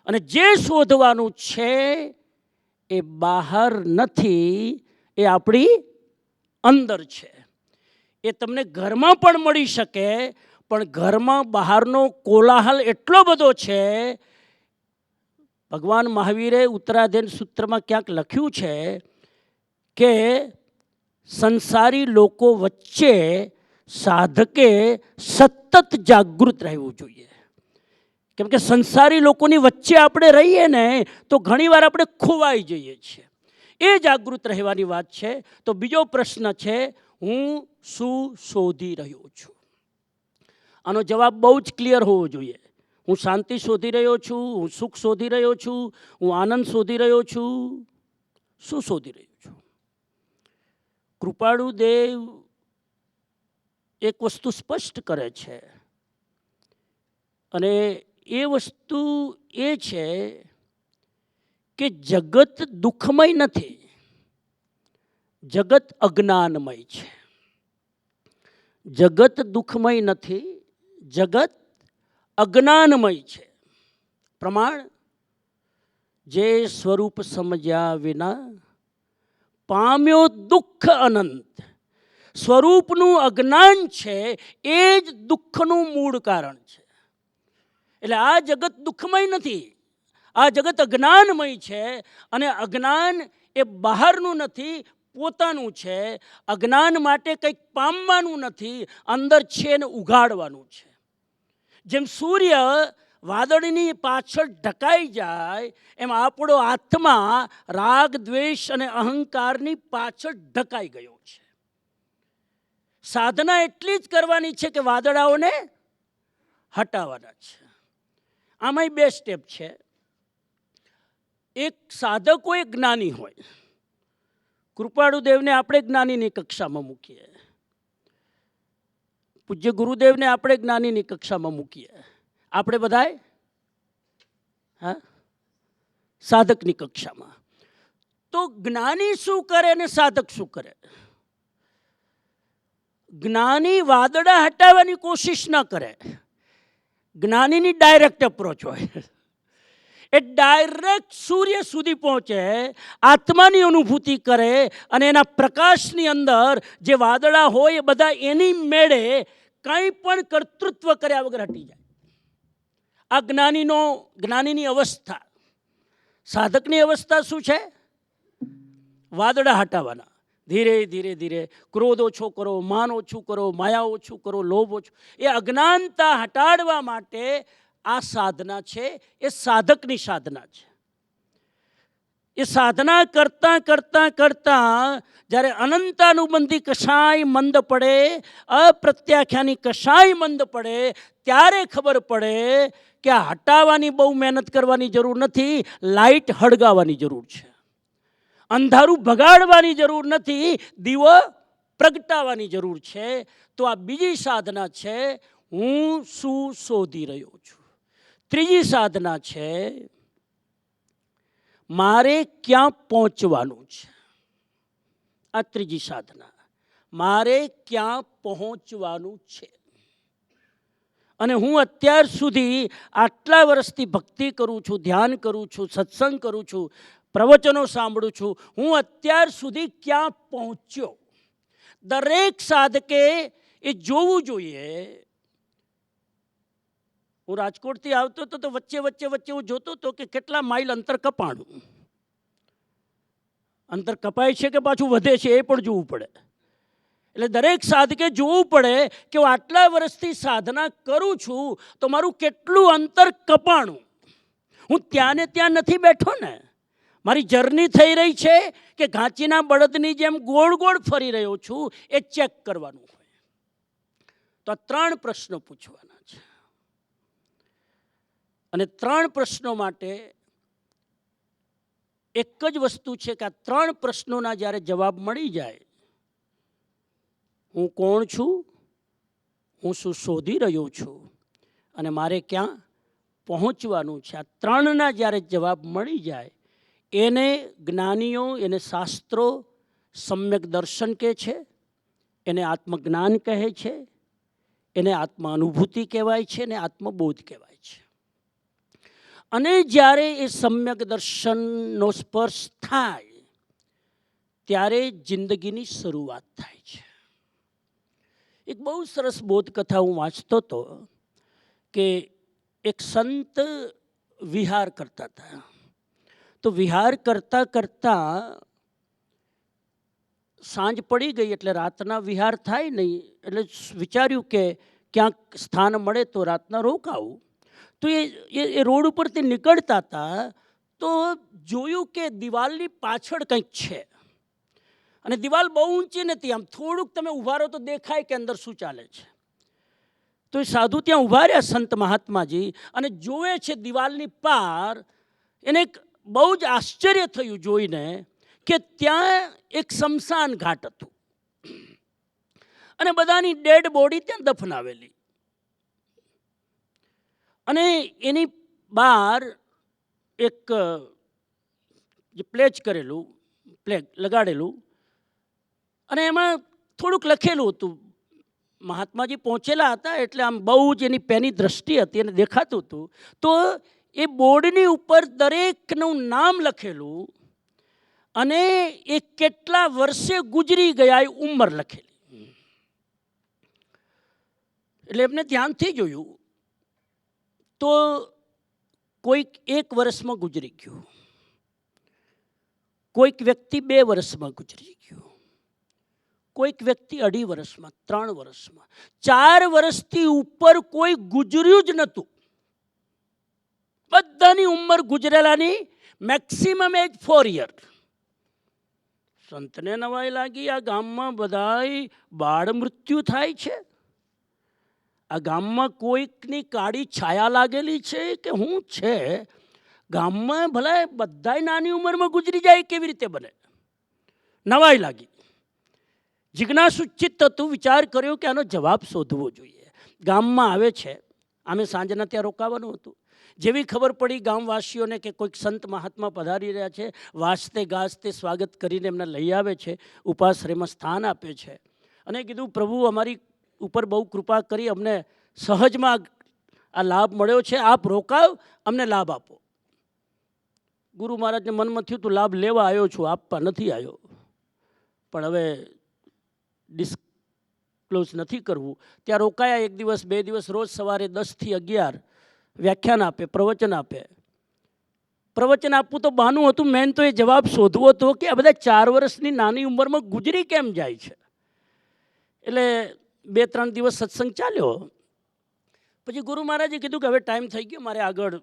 અને જે શોધવાનું છે એ બહાર નથી, એ આપણી અંદર છે. એ તમને ઘરમાં પણ મળી શકે, પણ ઘરમાં બહારનો કોલાહલ એટલો બધો છે. ભગવાન મહાવીરે ઉત્તરાધ્યન સૂત્રમાં ક્યાંક લખ્યું છે કે સંસારી લોકો વચ્ચે સાધકે સતત જાગૃત રહેવું જોઈએ. કેમ કે સંસારી લોકોની વચ્ચે આપણે રહીએ ને તો ઘણીવાર આપણે ખોવાઈ જઈએ છીએ. એ જાગૃત રહેવાની વાત છે. તો બીજો પ્રશ્ન છે, હું શું શોધી રહ્યો છું. આનો જવાબ બહુ જ ક્લિયર હોવો જોઈએ. હું શાંતિ શોધી રહ્યો છું, હું સુખ શોધી રહ્યો છું, હું આનંદ શોધી રહ્યો છું, શું શોધી રહ્યો છું. કૃપાળુ દેવ એક વસ્તુ સ્પષ્ટ કરે છે, અને એ વસ્તુ એ છે કે જગત દુઃખમય નથી, જગત અજ્ઞાનમય છે. જગત દુઃખમય નથી, જગત અજ્ઞાનમય છે. પ્રમાણ, જે સ્વરૂપ સમજ્યા વિના પામ્યો દુઃખ અનંત. સ્વરૂપનું અજ્ઞાન છે એ જ દુઃખનું મૂળ કારણ છે. એટલે આ જગત દુઃખમય નથી, આ જગત અજ્ઞાનમય છે. અને અજ્ઞાન એ બહારનું નથી, પોતાનું છે. અજ્ઞાન માટે કંઈક પામવાનું નથી, અંદર છે ને ઉઘાડવાનું છે. જેમ સૂર્ય વાદળની પાછળ ઢકાઈ જાય, એમ આપણો આત્મા રાગ, દ્વેષ અને અહંકારની પાછળ ઢકાઈ ગયો છે. સાધના એટલી જ કરવાની છે કે વાદળાઓને હટાવવાના છે. આમાંય બે સ્ટેપ છે. એક સાધક હોય, જ્ઞાની હોય. કૃપાળુ દેવને આપણે જ્ઞાનીની કક્ષામાં મૂકીએ, પૂજ્ય ગુરુદેવને આપણે જ્ઞાનીની કક્ષામાં મૂકીએ, આપણે બધાય સાધકની કક્ષામાં. તો જ્ઞાની શું કરે અને સાધક શું કરે? જ્ઞાની વાદળા હટાવવાની કોશિશ ન કરે. જ્ઞાનીની ડાયરેક્ટ અપ્રોચ હોય. એ ડાયરેક્ટ સૂર્ય સુધી પહોંચે, આત્માની અનુભૂતિ કરે, અને એના પ્રકાશની અંદર જે વાદળા હોય એ બધા એની મેળે કંઈ પણ કર્તૃત્વ કર્યા વગર હટી જાય. આ જ્ઞાનીની અવસ્થા. સાધકની અવસ્થા શું છે? વાદળા હટાવવાના. ધીરે ધીરે ધીરે ક્રોધ ઓછો કરો, માન ઓછું કરો, માયા ઓછું કરો, લોભ ઓછું. એ અજ્ઞાનતા હટાડવા માટે આ સાધના છે, એ સાધકની સાધના છે. એ સાધના કરતાં કરતાં કરતાં જ્યારે અનંતાનુબંધી કશાય મંદ પડે, અપ્રત્યાખ્યાની કશાય મંદ પડે, ત્યારે ખબર પડે કે આ હટાવવાની બહુ મહેનત કરવાની જરૂર નથી, લાઇટ હળગાવવાની જરૂર છે. અંધારું ભગાડવાની જરૂર નથી, દીવો પ્રગટાવવાની જરૂર છે. તો આ બીજી સાધના છે, હું શું શોધી રહ્યો છું. ત્રીજી સાધના છે, મારે ક્યાં પહોંચવાનું છે. આ ત્રીજી સાધના, મારે ક્યાં પહોંચવાનું છે. અને હું અત્યાર સુધી આટલા વર્ષથી ભક્તિ કરું છું, ધ્યાન કરું છું, સત્સંગ કરું છું, પ્રવચનો સાંભળું છું, હું અત્યાર સુધી ક્યાં પહોંચ્યો. દરેક સાધકે એ જોવું જોઈએ. હું રાજકોટથી આવતો હતો તો વચ્ચે વચ્ચે વચ્ચે હું જોતો હતો કે કેટલા માઇલ અંતર કપાણું. અંતર કપાય છે કે પાછું વધે છે એ પણ જોવું પડે. એટલે દરેક સાધકે જોવું પડે કે હું આટલા વર્ષથી સાધના કરું છું તો મારું કેટલું અંતર કપાણું. હું ત્યાં ને ત્યાં નથી બેઠો ને. મારી જર્ની થઈ રહી છે કે ઘાંચીના બળદની જેમ ગોળ ગોળ ફરી રહ્યો છું, એ ચેક કરવાનું હોય. તો આ 3 પ્રશ્નો પૂછવાના છે. અને 3 પ્રશ્નો માટે એક જ વસ્તુ છે કે આ 3 પ્રશ્નોના જ્યારે જવાબ મળી જાય, હું કોણ છું, હું શું શોધી રહ્યો છું અને મારે ક્યાં પહોંચવાનું છે, આ 3ના જ્યારે જવાબ મળી જાય એને જ્ઞાનીઓ, એને શાસ્ત્રો સમ્યક દર્શન કહે છે, એને આત્મજ્ઞાન કહે છે, એને આત્માનુભૂતિ કહેવાય છે અને આત્મબોધ કહેવાય છે. અને જ્યારે એ સમ્યક દર્શનનો સ્પર્શ થાય ત્યારે જિંદગીની શરૂઆત થાય છે. એક બહુ સરસ બોધકથા હું વાંચતો હતો કે એક સંત વિહાર કરતા હતા. તો વિહાર કરતાં કરતાં સાંજ પડી ગઈ એટલે રાતના વિહાર થાય નહીં, એટલે વિચાર્યું કે ક્યાંક સ્થાન મળે તો રાતના રોકાવું. તો એ રોડ ઉપરથી નીકળતા હતા તો જોયું કે દિવાલની પાછળ કંઈક છે અને દિવાલ બહુ ઊંચી નથી, આમ થોડુંક તમે ઊભા રહો તો દેખાય કે અંદર શું ચાલે છે. તો એ સાધુ ત્યાં ઊભા રહ્યા સંત મહાત્માજી અને જોવે છે દિવાલની પાર. એને એક બહુ જ આશ્ચર્ય થયું જોઈને કે ત્યાં એક સ્મશાન ઘાટ હતું અને બધાની ડેડ બોડી ત્યાં દફનાવેલી અને એની બહાર એક જે પ્લેચ કરેલું, પ્લેગ લગાડેલું અને એમાં થોડુંક લખેલું હતું. મહાત્માજી પહોંચેલા હતા એટલે આમ બહુ જ એની પેની દ્રષ્ટિ હતી અને દેખાતું હતું. તો એ બોર્ડની ઉપર દરેકનું નામ લખેલું અને એ કેટલા વર્ષે ગુજરી ગયા એ ઉંમર લખેલી. એટલે એમને ધ્યાનથી જોયું તો કોઈક 1 વર્ષમાં ગુજરી ગયું, કોઈક વ્યક્તિ 2 વર્ષમાં ગુજરી ગયું, કોઈક વ્યક્તિ 2.5 વર્ષમાં, 3 વર્ષમાં, 4 વર્ષથી ઉપર કોઈ ગુજર્યું જ નહોતું. બધાની ઉંમર ગુજરેલાની મેક્સિમમ એજ 4 યર. સંતને નવાઈ લાગી, આ ગામમાં બધાય બાળ મૃત્યુ થાય છે, આ ગામમાં કોઈકની કાળી છાયા લાગેલી છે કે હું છે, ગામમાં ભલે બધાય નાની ઉંમરમાં ગુજરી જાય કેવી રીતે બને? નવાઈ લાગી. જિજ્ઞાસુ ચિત્ત હતું, વિચાર કર્યો કે આનો જવાબ શોધવો જોઈએ. ગામમાં આવે છે, અમે સાંજના ત્યાં રોકાવાનું હતું. જેવી ખબર પડી ગામવાસીઓને કે કોઈક સંત મહાત્મા પધારી રહ્યા છે, વાજતે ગાજતે સ્વાગત કરીને એમને લઈ આવે છે, ઉપાશ્રયમાં સ્થાન આપે છે અને કીધું પ્રભુ અમારી ઉપર બહુ કૃપા કરી, અમને સહજમાં આ લાભ મળ્યો છે, આપ રોકાવ, અમને લાભ આપો. ગુરુ મહારાજને મનમાં થયું તું લાભ લેવા આવ્યો છું, આપવા નથી આવ્યો. પણ હવે ડિસ્ક્લોઝ નથી કરવું. ત્યાં રોકાયા 1 દિવસ 2 દિવસ, રોજ સવારે 10 થી 11 વ્યાખ્યાન આપે, પ્રવચન આપે. પ્રવચન આપવું તો બહાનું હતું, મેન તો એ જવાબ શોધવો હતો કે આ બધા 4 વર્ષની નાની ઉંમરમાં ગુજરી કેમ જાય છે. એટલે 2-3 દિવસ સત્સંગ ચાલ્યો. પછી ગુરુ મહારાજે કીધું કે હવે ટાઈમ થઈ ગયો, મારે આગળ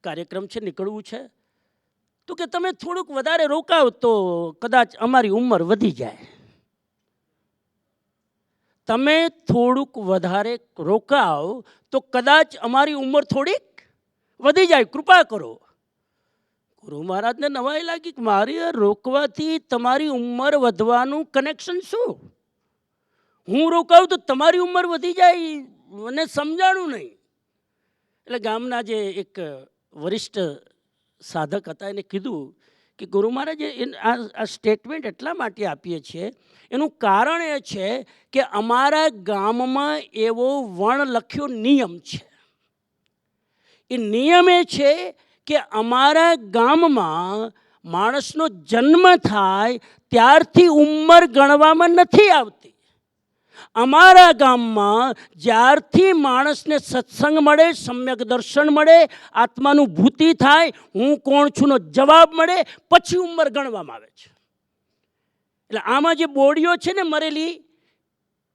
કાર્યક્રમ છે, નીકળવું છે. તો કે તમે થોડુંક વધારે રોકાવ તો કદાચ અમારી ઉંમર વધી જાય. તમે થોડુંક વધારે રોકાવ તો કદાચ અમારી ઉંમર થોડીક વધી જાય, કૃપા કરો. ગુરુ મહારાજને નવાઈ લાગી કે મારી રોકવાથી તમારી ઉંમર વધવાનું કનેક્શન શું? હું રોકાવું તો તમારી ઉંમર વધી જાય, મને સમજાણું નહીં. એટલે ગામના જે એક વરિષ્ઠ સાધક હતા એને કીધું કે ગુરુ મહારાજે આ સ્ટેટમેન્ટ એટલા માટે આપીએ છીએ, એનું કારણ એ છે કે અમારા ગામમાં એવો વણલખ્યો નિયમ છે. એ નિયમ એ છે કે અમારા ગામમાં માણસનો જન્મ થાય ત્યારથી ઉંમર ગણવામાં નથી આવતી. અમારા ગામમાં જ્યારથી માણસને સત્સંગ મળે, સમ્યક દર્શન મળે, આત્માનુભૂતિ થાય, હું કોણ છુંનો જવાબ મળે, પછી ઉંમર ગણવામાં આવે છે. એટલે આમાં જે બોડીઓ છે ને મરેલી,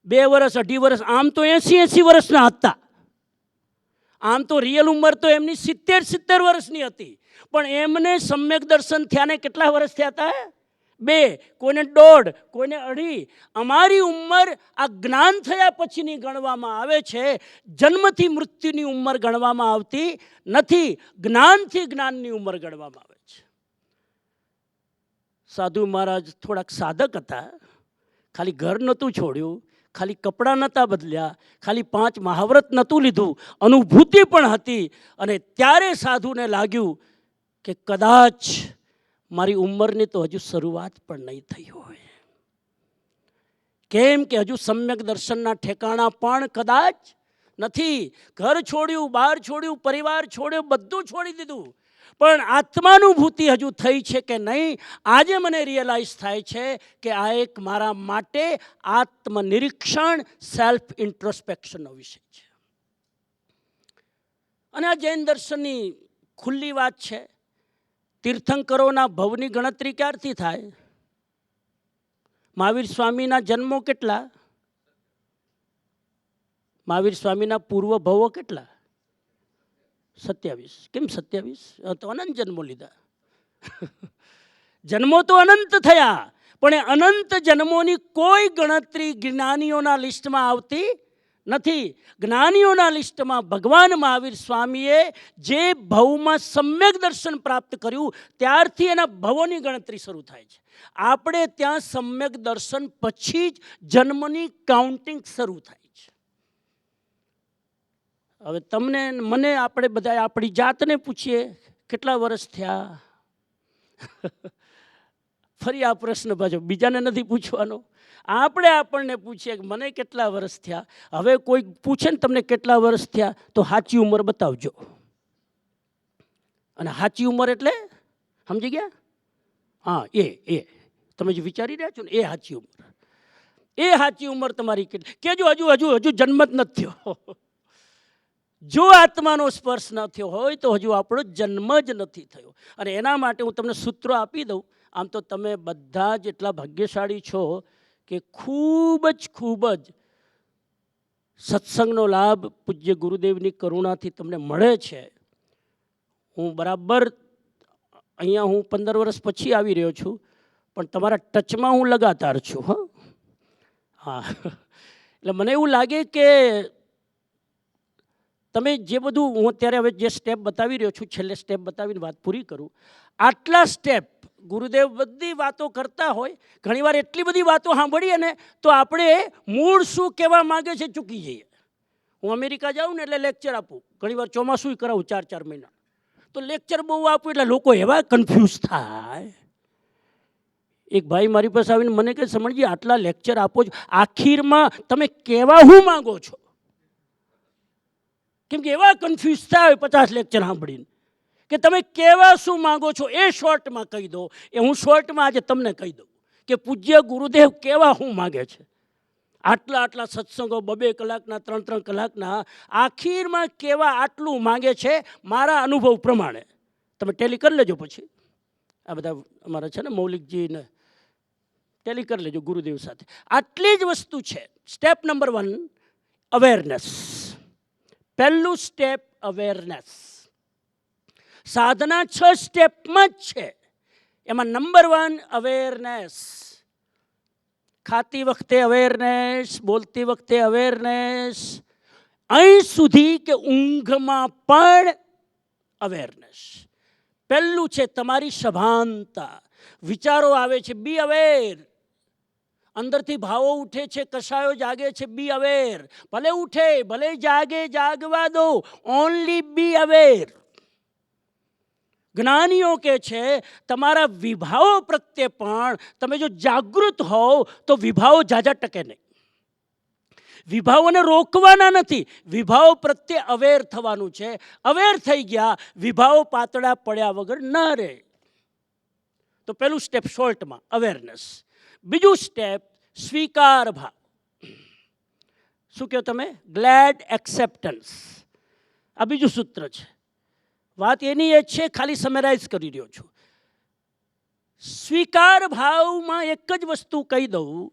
2 વર્ષ 2.5 વર્ષ, આમ તો 80 વર્ષના હતા. આમ તો રિયલ ઉંમર તો એમની 70 વર્ષની હતી. પણ એમને સમ્યક દર્શન થયાને કેટલા વર્ષ થયા હતા? 2, કોઈને 1.5, કોઈને 2.5. અમારી ઉંમર આ જ્ઞાન થયા પછીની ગણવામાં આવે છે. જન્મથી મૃત્યુની ઉંમર ગણવામાં આવતી નથી. જ્ઞાનથી જ્ઞાનની ઉંમર ગણવામાં આવે છે. સાધુ મહારાજ થોડાક સાધક હતા, ખાલી ઘર નહોતું છોડ્યું, ખાલી કપડાં નહોતા બદલ્યા, ખાલી 5 મહાવ્રત નહોતું લીધું, અનુભૂતિ પણ હતી. અને ત્યારે સાધુને લાગ્યું કે કદાચ મારી ઉંમરની તો હજુ શરૂઆત પણ નહીં થઈ હોય. કેમ કે હજુ સમ્યક દર્શનના ઠેકાણા પણ કદાચ નથી. ઘર છોડ્યું, બહાર છોડ્યું, પરિવાર છોડ્યો, બધું છોડી દીધું, પણ આત્માનુભૂતિ હજુ થઈ છે કે નહીં, આજે મને રિયલાઇઝ થાય છે કે આ એક મારા માટે આત્મનિરીક્ષણ, સેલ્ફ ઇન્ટ્રોસ્પેક્શનનો વિષય છે. અને આ જૈન દર્શનની ખુલ્લી વાત છે. તીર્થંકરોના ભવની ગણતરી ક્યારથી થાય? મહાવીર સ્વામીના જન્મો કેટલા? મહાવીર સ્વામીના પૂર્વ ભવો કેટલા? 27. કેમ 27? તો અનંત જન્મો લીધા. જન્મો તો અનંત થયા, પણ એ અનંત જન્મોની કોઈ ગણતરી જ્ઞાનીઓના લિસ્ટમાં આવતી નથી. જ્ઞાનીઓના લિસ્ટમાં ભગવાન મહાવીર સ્વામીએ જે ભવમાં સમ્યક દર્શન પ્રાપ્ત કર્યું ત્યારથી એના ભવોની ગણતરી શરૂ થાય છે. આપણે ત્યાં સમ્યક દર્શન પછી જ જન્મની કાઉન્ટિંગ શરૂ થાય છે. હવે તમને મને આપણે બધા આપણી જાતને પૂછીએ, કેટલા વર્ષ થયા? ફરી આ પ્રશ્ન પાછો બીજાને નથી પૂછવાનો, આપણને પૂછીએ કે મને કેટલા વર્ષ થયા. હવે કોઈ પૂછે ને તમને કેટલા વર્ષ થયા, તો સાચી ઉંમર બતાવજો. અને સાચી ઉંમર એટલે સમજી ગયા? હા, એ તમે જે વિચારી રહ્યા છો ને એ સાચી ઉંમર. એ સાચી ઉંમર તમારી કેટલી? કે જો હજુ જન્મ જ નથી થયો. જો આત્માનો સ્પર્શ ન થયો હોય તો હજુ આપણો જન્મ જ નથી થયો. અને એના માટે હું તમને સૂત્રો આપી દઉં. આમ તો તમે બધા જ એટલા ભાગ્યશાળી છો કે ખૂબ જ સત્સંગનો લાભ પૂજ્ય ગુરુદેવની કરુણાથી તમને મળે છે. હું બરાબર અહીંયા હું 15 વર્ષ પછી આવી રહ્યો છું, પણ તમારા ટચમાં હું લગાતાર છું. હા, એટલે મને એવું લાગે કે તમે જે બધું હું અત્યારે હવે જે સ્ટેપ બતાવી રહ્યો છું, છેલ્લે સ્ટેપ બતાવીને વાત પૂરી કરું. આટલા સ્ટેપ ગુરુદેવ બધી વાતો કરતા હોય, ઘણીવાર એટલી બધી વાતો સાંભળીએ ને તો આપણે મૂળ શું કહેવા માગે છે ચૂકી જઈએ. હું અમેરિકા જાઉં ને એટલે લેક્ચર આપું, ઘણીવાર ચોમાસું કરાવું 4 મહિના, તો લેક્ચર બહુ આપું એટલે લોકો એવા કન્ફ્યુઝ થાય. એક ભાઈ મારી પાસે આવીને મને કહે, સમજી આટલા લેક્ચર આપો છો, આખીરમાં તમે કહેવા શું માગો છો? કેમ કે એવા કન્ફ્યુઝ થાય 50 લેક્ચર સાંભળીને કે તમે કહેવા શું માગો છો એ શોર્ટમાં કહી દો. એ હું શોર્ટમાં આજે તમને કહી દઉં કે પૂજ્ય ગુરુદેવ કહેવા શું માગે છે. આટલા સત્સંગો 2 કલાકના 3 કલાકના, આખીરમાં કહેવા આટલું માગે છે મારા અનુભવ પ્રમાણે. તમે ટેલી કરી લેજો, પછી આ બધા અમારા છે ને મૌલિકજીને ટેલી કરી લેજો ગુરુદેવ સાથે. આટલી જ વસ્તુ છે. Step number 1 awareness. પહેલું સ્ટેપ અવેરનેસ. સાધના 6 સ્ટેપમાં જ છે, એમાં નંબર 1 અવેરનેસ. ખાતી વખતે અવેરનેસ, બોલતી વખતે અવેરનેસ, અહીં સુધી કે ઊંઘમાં પણ અવેરનેસ. પહેલું છે તમારી સભાનતા. વિચારો આવે છે, બી અવેર. અંદરથી ભાવો ઉઠે છે, કશાયો જાગે છે, બી અવેર. ભલે ઉઠે ભલે જાગે, જાગવા દો, ઓનલી બી અવેર. જ્ઞાનીઓ કે છે તમારા વિભાવો પ્રત્યે પણ તમે જો જાગૃત હોવ તો વિભાવો જાજા ટકે નહીં. વિભાવોને રોકવાના નથી, વિભાવો પ્રત્યે અવેર થવાનું છે. અવેર થઈ ગયા, વિભાવો પાતળા પડ્યા વગર ન રહે. તો પહેલું સ્ટેપ શોર્ટમાં અવેરનેસ. બીજું સ્ટેપ સ્વીકાર ભાવ. શું કહો તમે? Glad acceptance. આ બીજું સૂત્ર છે. વાત એની એ છે, ખાલી સમરાઇઝ કરી રહ્યો છું. સ્વીકાર ભાવમાં એક જ વસ્તુ કહી દઉં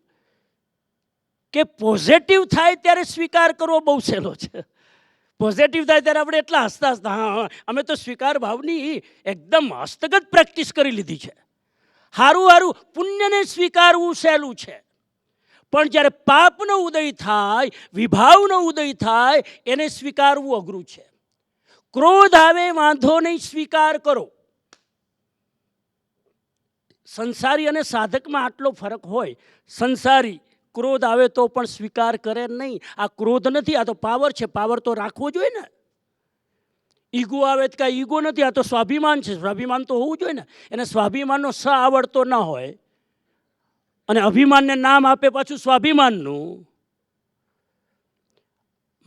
કે પોઝિટિવ થાય ત્યારે સ્વીકાર કરવો બહુ સહેલો છે. પોઝિટિવ થાય ત્યારે આપણે એટલા હસતા હા અમે તો સ્વીકાર ભાવની એકદમ હસ્તગત પ્રેક્ટિસ કરી લીધી છે. હારું પુણ્યને સ્વીકારવું સહેલું છે, પણ જ્યારે પાપનો ઉદય થાય, વિભાવનો ઉદય થાય, એને સ્વીકારવું અઘરું છે. ક્રોધ આવે વાંધો નહીં, સ્વીકાર કરો. સંસારી અને સાધકમાં આટલો ફરક હોય. સંસારી ક્રોધ આવે તો પણ સ્વીકાર કરે નહીં. આ ક્રોધ નથી, આ તો પાવર છે. પાવર તો રાખવો જોઈએ ને. ઈગો આવે તો કાંઈ ઈગો નથી, આ તો સ્વાભિમાન છે. સ્વાભિમાન તો હોવું જોઈએ ને. એને સ્વાભિમાનનો સ આવડતો ન હોય અને અભિમાનને નામ આપે પાછું સ્વાભિમાનનું.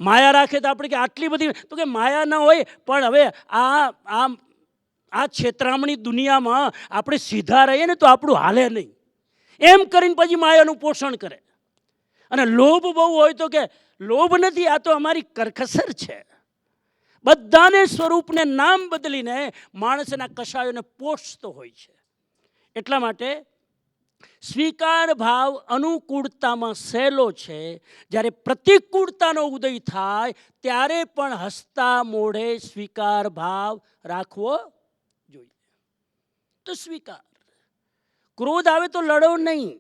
માયા રાખે તો આપણે કે આટલી બધી, તો કે માયા ન હોય પણ હવે આ છેતરામણી દુનિયામાં આપણે સીધા રહીએ ને તો આપણું હાલે નહીં. એમ કરીને પછી માયાનું પોષણ કરે. અને લોભ બહુ હોય તો કે લોભ નથી, આ તો અમારી કરકસર છે. બધાને સ્વરૂપને નામ બદલીને માણસ એના કશાયોને પોષતો હોય છે. એટલા માટે સ્વીકાર ભાવ અનુકૂળતામાં સહેલો છે. જ્યારે પ્રતિકૂળતાનો ઉદય થાય ત્યારે પણ હસતા મોઢે સ્વીકાર ભાવ રાખવો જોઈએ. તો સ્વીકાર. ક્રોધ આવે તો લડો નહીં,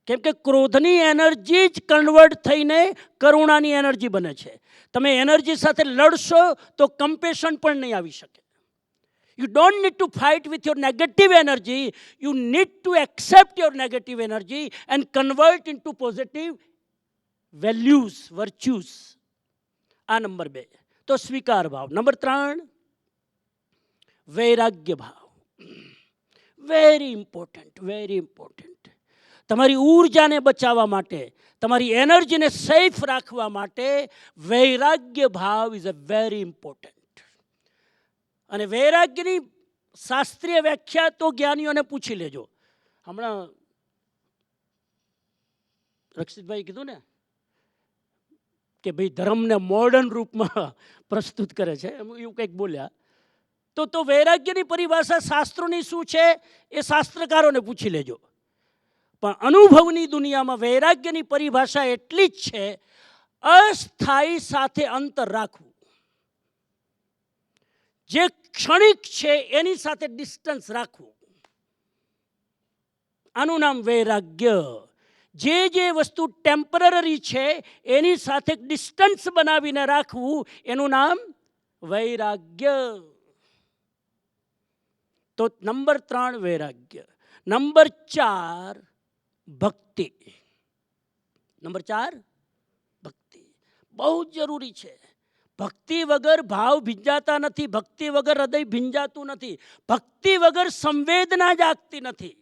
કેમ કે ક્રોધની એનર્જી જ કન્વર્ટ થઈને કરુણાની એનર્જી બને છે. તમે એનર્જી સાથે લડશો તો કમ્પેશન પણ નહીં આવી શકે. You don't need to fight with your negative energy. You need to accept your negative energy and convert into positive values, virtues. આ નંબર 2. તો સ્વીકાર ભાવ. નંબર 3, વૈરાગ્ય ભાવ. Very important, very important. તમારી ઊર્જાને બચાવવા માટે, તમારી એનર્જીને સેફ રાખવા માટે વૈરાગ્ય ભાવ ઇઝ અ વેરી ઇમ્પોર્ટન્ટ. અને વૈરાગ્યની શાસ્ત્રીય વ્યાખ્યા તો જ્ઞાનીઓને પૂછી લેજો. હમણાં રક્ષિતભાઈ કીધું ને કે ભાઈ ધર્મને મોડર્ન રૂપમાં પ્રસ્તુત કરે છે, એવું કંઈક બોલ્યા. તો વૈરાગ્યની પરિભાષા શાસ્ત્રોની શું છે એ શાસ્ત્રકારોને પૂછી લેજો. પણ અનુભવની દુનિયામાં વૈરાગ્યની પરિભાષા એટલી જ છે, અસ્થાયી સાથે અંતર રાખવું. જે ક્ષણિક છે એની સાથે ડિસ્ટન્સ રાખવું, આનું નામ વૈરાગ્ય. જે વસ્તુ ટેમ્પરરી છે એની સાથે ડિસ્ટન્સ બનાવીને રાખવું, એનું નામ વૈરાગ્ય. તો નંબર 3 વૈરાગ્ય. નંબર 4 ભક્તિ. નંબર 4 ભક્તિ બહુ જ જરૂરી છે. ભક્તિ વગર ભાવ ભીંજાતા નથી. ભક્તિ વગર હૃદય ભીંજાતું નથી. ભક્તિ વગર સંવેદના જાગતી નથી.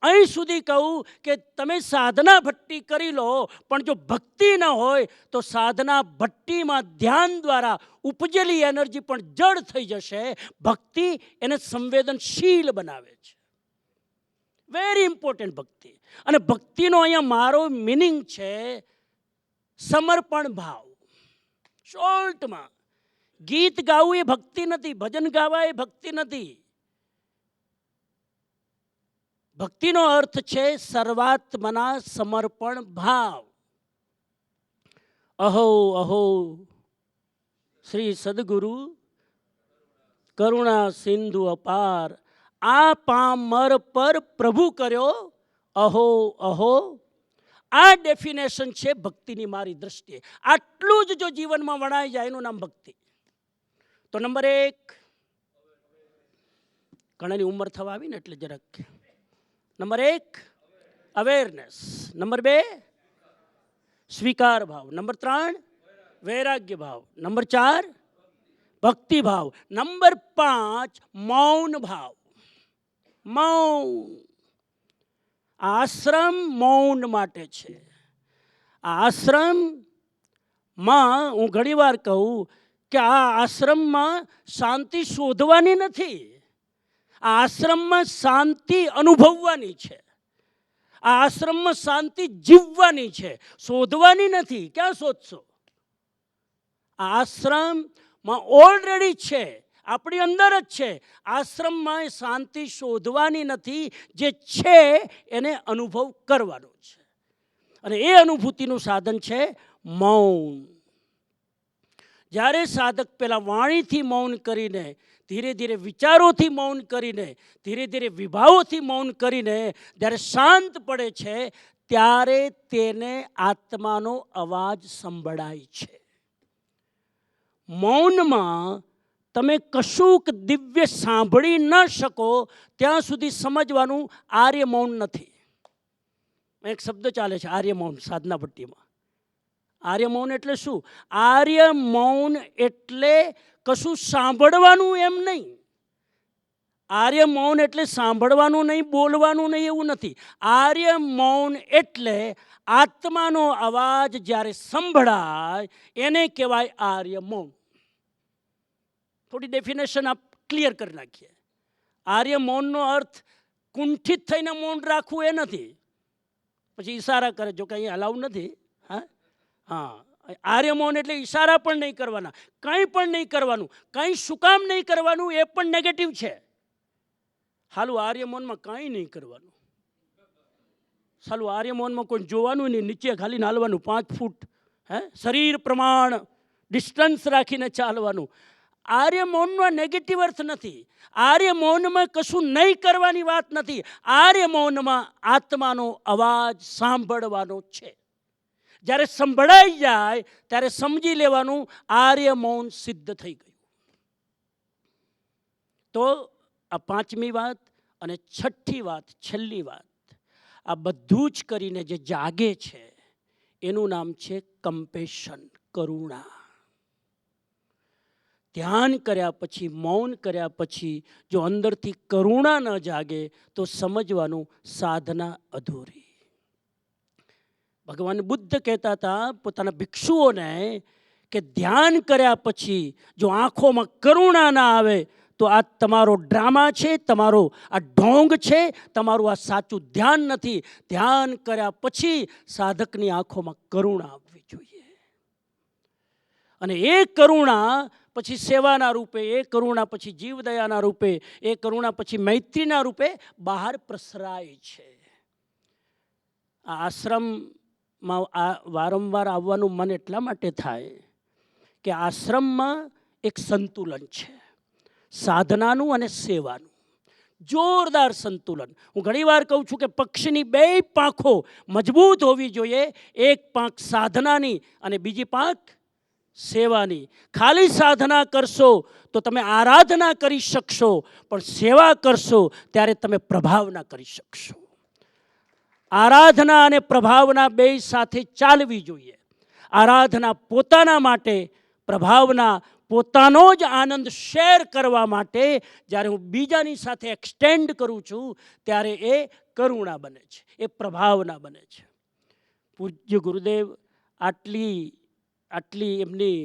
અહીં સુધી કહું કે તમે સાધના ભટ્ટી કરી લો, પણ જો ભક્તિ ન હોય તો સાધના ભટ્ટીમાં ધ્યાન દ્વારા ઉપજેલી એનર્જી પણ જડ થઈ જશે. ભક્તિ એને સંવેદનશીલ બનાવે છે. વેરી ઇમ્પોર્ટન્ટ ભક્તિ. અને ભક્તિનો અહીંયા મારો મિનિંગ છે સમર્પણ ભાવ. શોર્ટમાં, ગીત ગાવું એ ભક્તિ નથી, ભજન ગાવા એ ભક્તિ નથી. ભક્તિનો અર્થ છે સર્વાત્મના સમર્પણ ભાવ. અહો અહો શ્રી સદગુરુ કરુણા સિંધુ અપાર, આ પામર પર પ્રભુ કર્યો અહો અહો. આ ડેફિનેશન છે ભક્તિની મારી દ્રષ્ટિએ. આટલું જ જો જીવનમાં વણાઈ જાય એનું નામ ભક્તિ. તો નંબર 1, ઘણાની ઉંમર થવા આવી ને એટલે જરાક. Number 1 awareness. નંબર 2 સ્વીકાર ભાવ. નંબર 3 વૈરાગ્ય ભાવ. નંબર 4 ભક્તિ ભાવ. નંબર 5 મૌન ભાવ. મૌન. આશ્રમ મૌન માટે છે. આશ્રમમાં હું ઘણીવાર કહું કે આ આશ્રમમાં શાંતિ શોધવાની નથી. આ આશ્રમમાં શાંતિ અનુભવવાની છે. આ આશ્રમમાં શાંતિ જીવવાની છે, શોધવાની નથી. ક્યાં શોધશો? આ આશ્રમમાં ઓલરેડી છે, આપણી અંદર જ છે. આશ્રમમાં શાંતિ શોધવાની નથી, જે છે એને અનુભવ કરવાનો છે. અને એ અનુભૂતિનું સાધન છે મૌન. જ્યારે સાધક પેલા વાણીથી મૌન કરીને, ધીરે ધીરે વિચારોથી મૌન કરીને, ધીરે ધીરે વિભાવોથી મૌન કરીને જ્યારે શાંત પડે છે, ત્યારે તેને આત્માનો અવાજ સંભળાય છે. મૌનમાં તમે કશુંક દિવ્ય સાંભળી ન શકો ત્યાં સુધી સમજવાનું આર્ય મૌન નથી. એક શબ્દ ચાલે છે આર્ય મૌન સાધના ભટ્ટીમાં. આર્ય મૌન એટલે શું? આર્ય મૌન એટલે કશું સાંભળવાનું એમ નહીં. આર્ય મૌન એટલે સાંભળવાનું નહીં, બોલવાનું નહીં એવું નથી. આર્ય મૌન એટલે આત્માનો અવાજ જ્યારે સંભળાય એને કહેવાય આર્ય મૌન. થોડી ડેફિનેશન આપ ક્લિયર કરી નાખીએ. આર્ય મૌનનો અર્થ કુંઠિત થઈને મૌન રાખવું એ નથી. પછી ઈશારા કરે, જો કંઈ અલાઉ નથી. હા, આર્ય મૌન એટલે ઈશારા પણ નહીં કરવાના, કંઈ પણ નહીં કરવાનું. કંઈ શું કામ નહીં કરવાનું એ પણ નેગેટિવ છે. હાલું આર્ય મૌનમાં કંઈ નહીં કરવાનું. સાલું આર્ય મૌનમાં કોઈ જોવાનું નહીં, નીચે ખાલી હાલવાનું 5 ફૂટ, શરીર પ્રમાણ ડિસ્ટન્સ રાખીને ચાલવાનું. આર્ય મૌનનો નેગેટિવ અર્થ નથી. આર્ય મૌનમાં કશું નહીં કરવાની વાત નથી. આર્ય મૌનમાં આત્માનો અવાજ સાંભળવાનો છે. જ્યારે સંભળાઈ જાય ત્યારે સમજી લેવાનું આર્ય મૌન સિદ્ધ થઈ ગયું. તો આ 5મી વાત અને 6ઠ્ઠી વાત, છેલ્લી વાત, આ બધું જ કરીને જે જાગે છે એનું નામ છે કમ્પેશન, કરુણા. ધ્યાન કર્યા પછી, મૌન કર્યા પછી જો અંદરથી કરુણા ન જાગે તો સમજવાનું સાધના અધૂરી. ભગવાન બુદ્ધ કહેતા હતા પોતાના ભિક્ષુઓને કે ધ્યાન કર્યા પછી જો આંખોમાં કરુણા ના આવે તો આ તમારો ડ્રામા છે, તમારો આ ઢોંગ છે, તમારું આ સાચું ધ્યાન નથી. ધ્યાન કર્યા પછી સાધકની આંખોમાં કરુણા આવવી જોઈએ. અને એ કરુણા પછી સેવાના રૂપે, એ કરુણા પછી જીવદયાના રૂપે, એ કરુણા પછી મૈત્રીના રૂપે બહાર પ્રસરાય છે. આ આશ્રમમાં આ વારંવાર આવવાનું મન એટલા માટે થાય કે આશ્રમમાં એક સંતુલન છે, સાધનાનું અને સેવાનું જોરદાર સંતુલન. હું ઘણીવાર કહું છું કે પક્ષીની 2 પાંખો મજબૂત હોવી જોઈએ. એક પાંખ સાધનાની અને બીજી પાંખ સેવાની. ખાલી સાધના કરશો તો તમે આરાધના કરી શકશો, પણ સેવા કરશો ત્યારે તમે પ્રભાવના કરી શકશો. આરાધના અને પ્રભાવના 2 સાથે ચાલવી જોઈએ. આરાધના પોતાના માટે, પ્રભાવના પોતાનો જ આનંદ શેર કરવા માટે. જ્યારે હું બીજાની સાથે એક્સટેન્ડ કરું છું ત્યારે એ કરુણા બને છે, એ પ્રભાવના બને છે. પૂજ્ય ગુરુદેવ આટલી એમની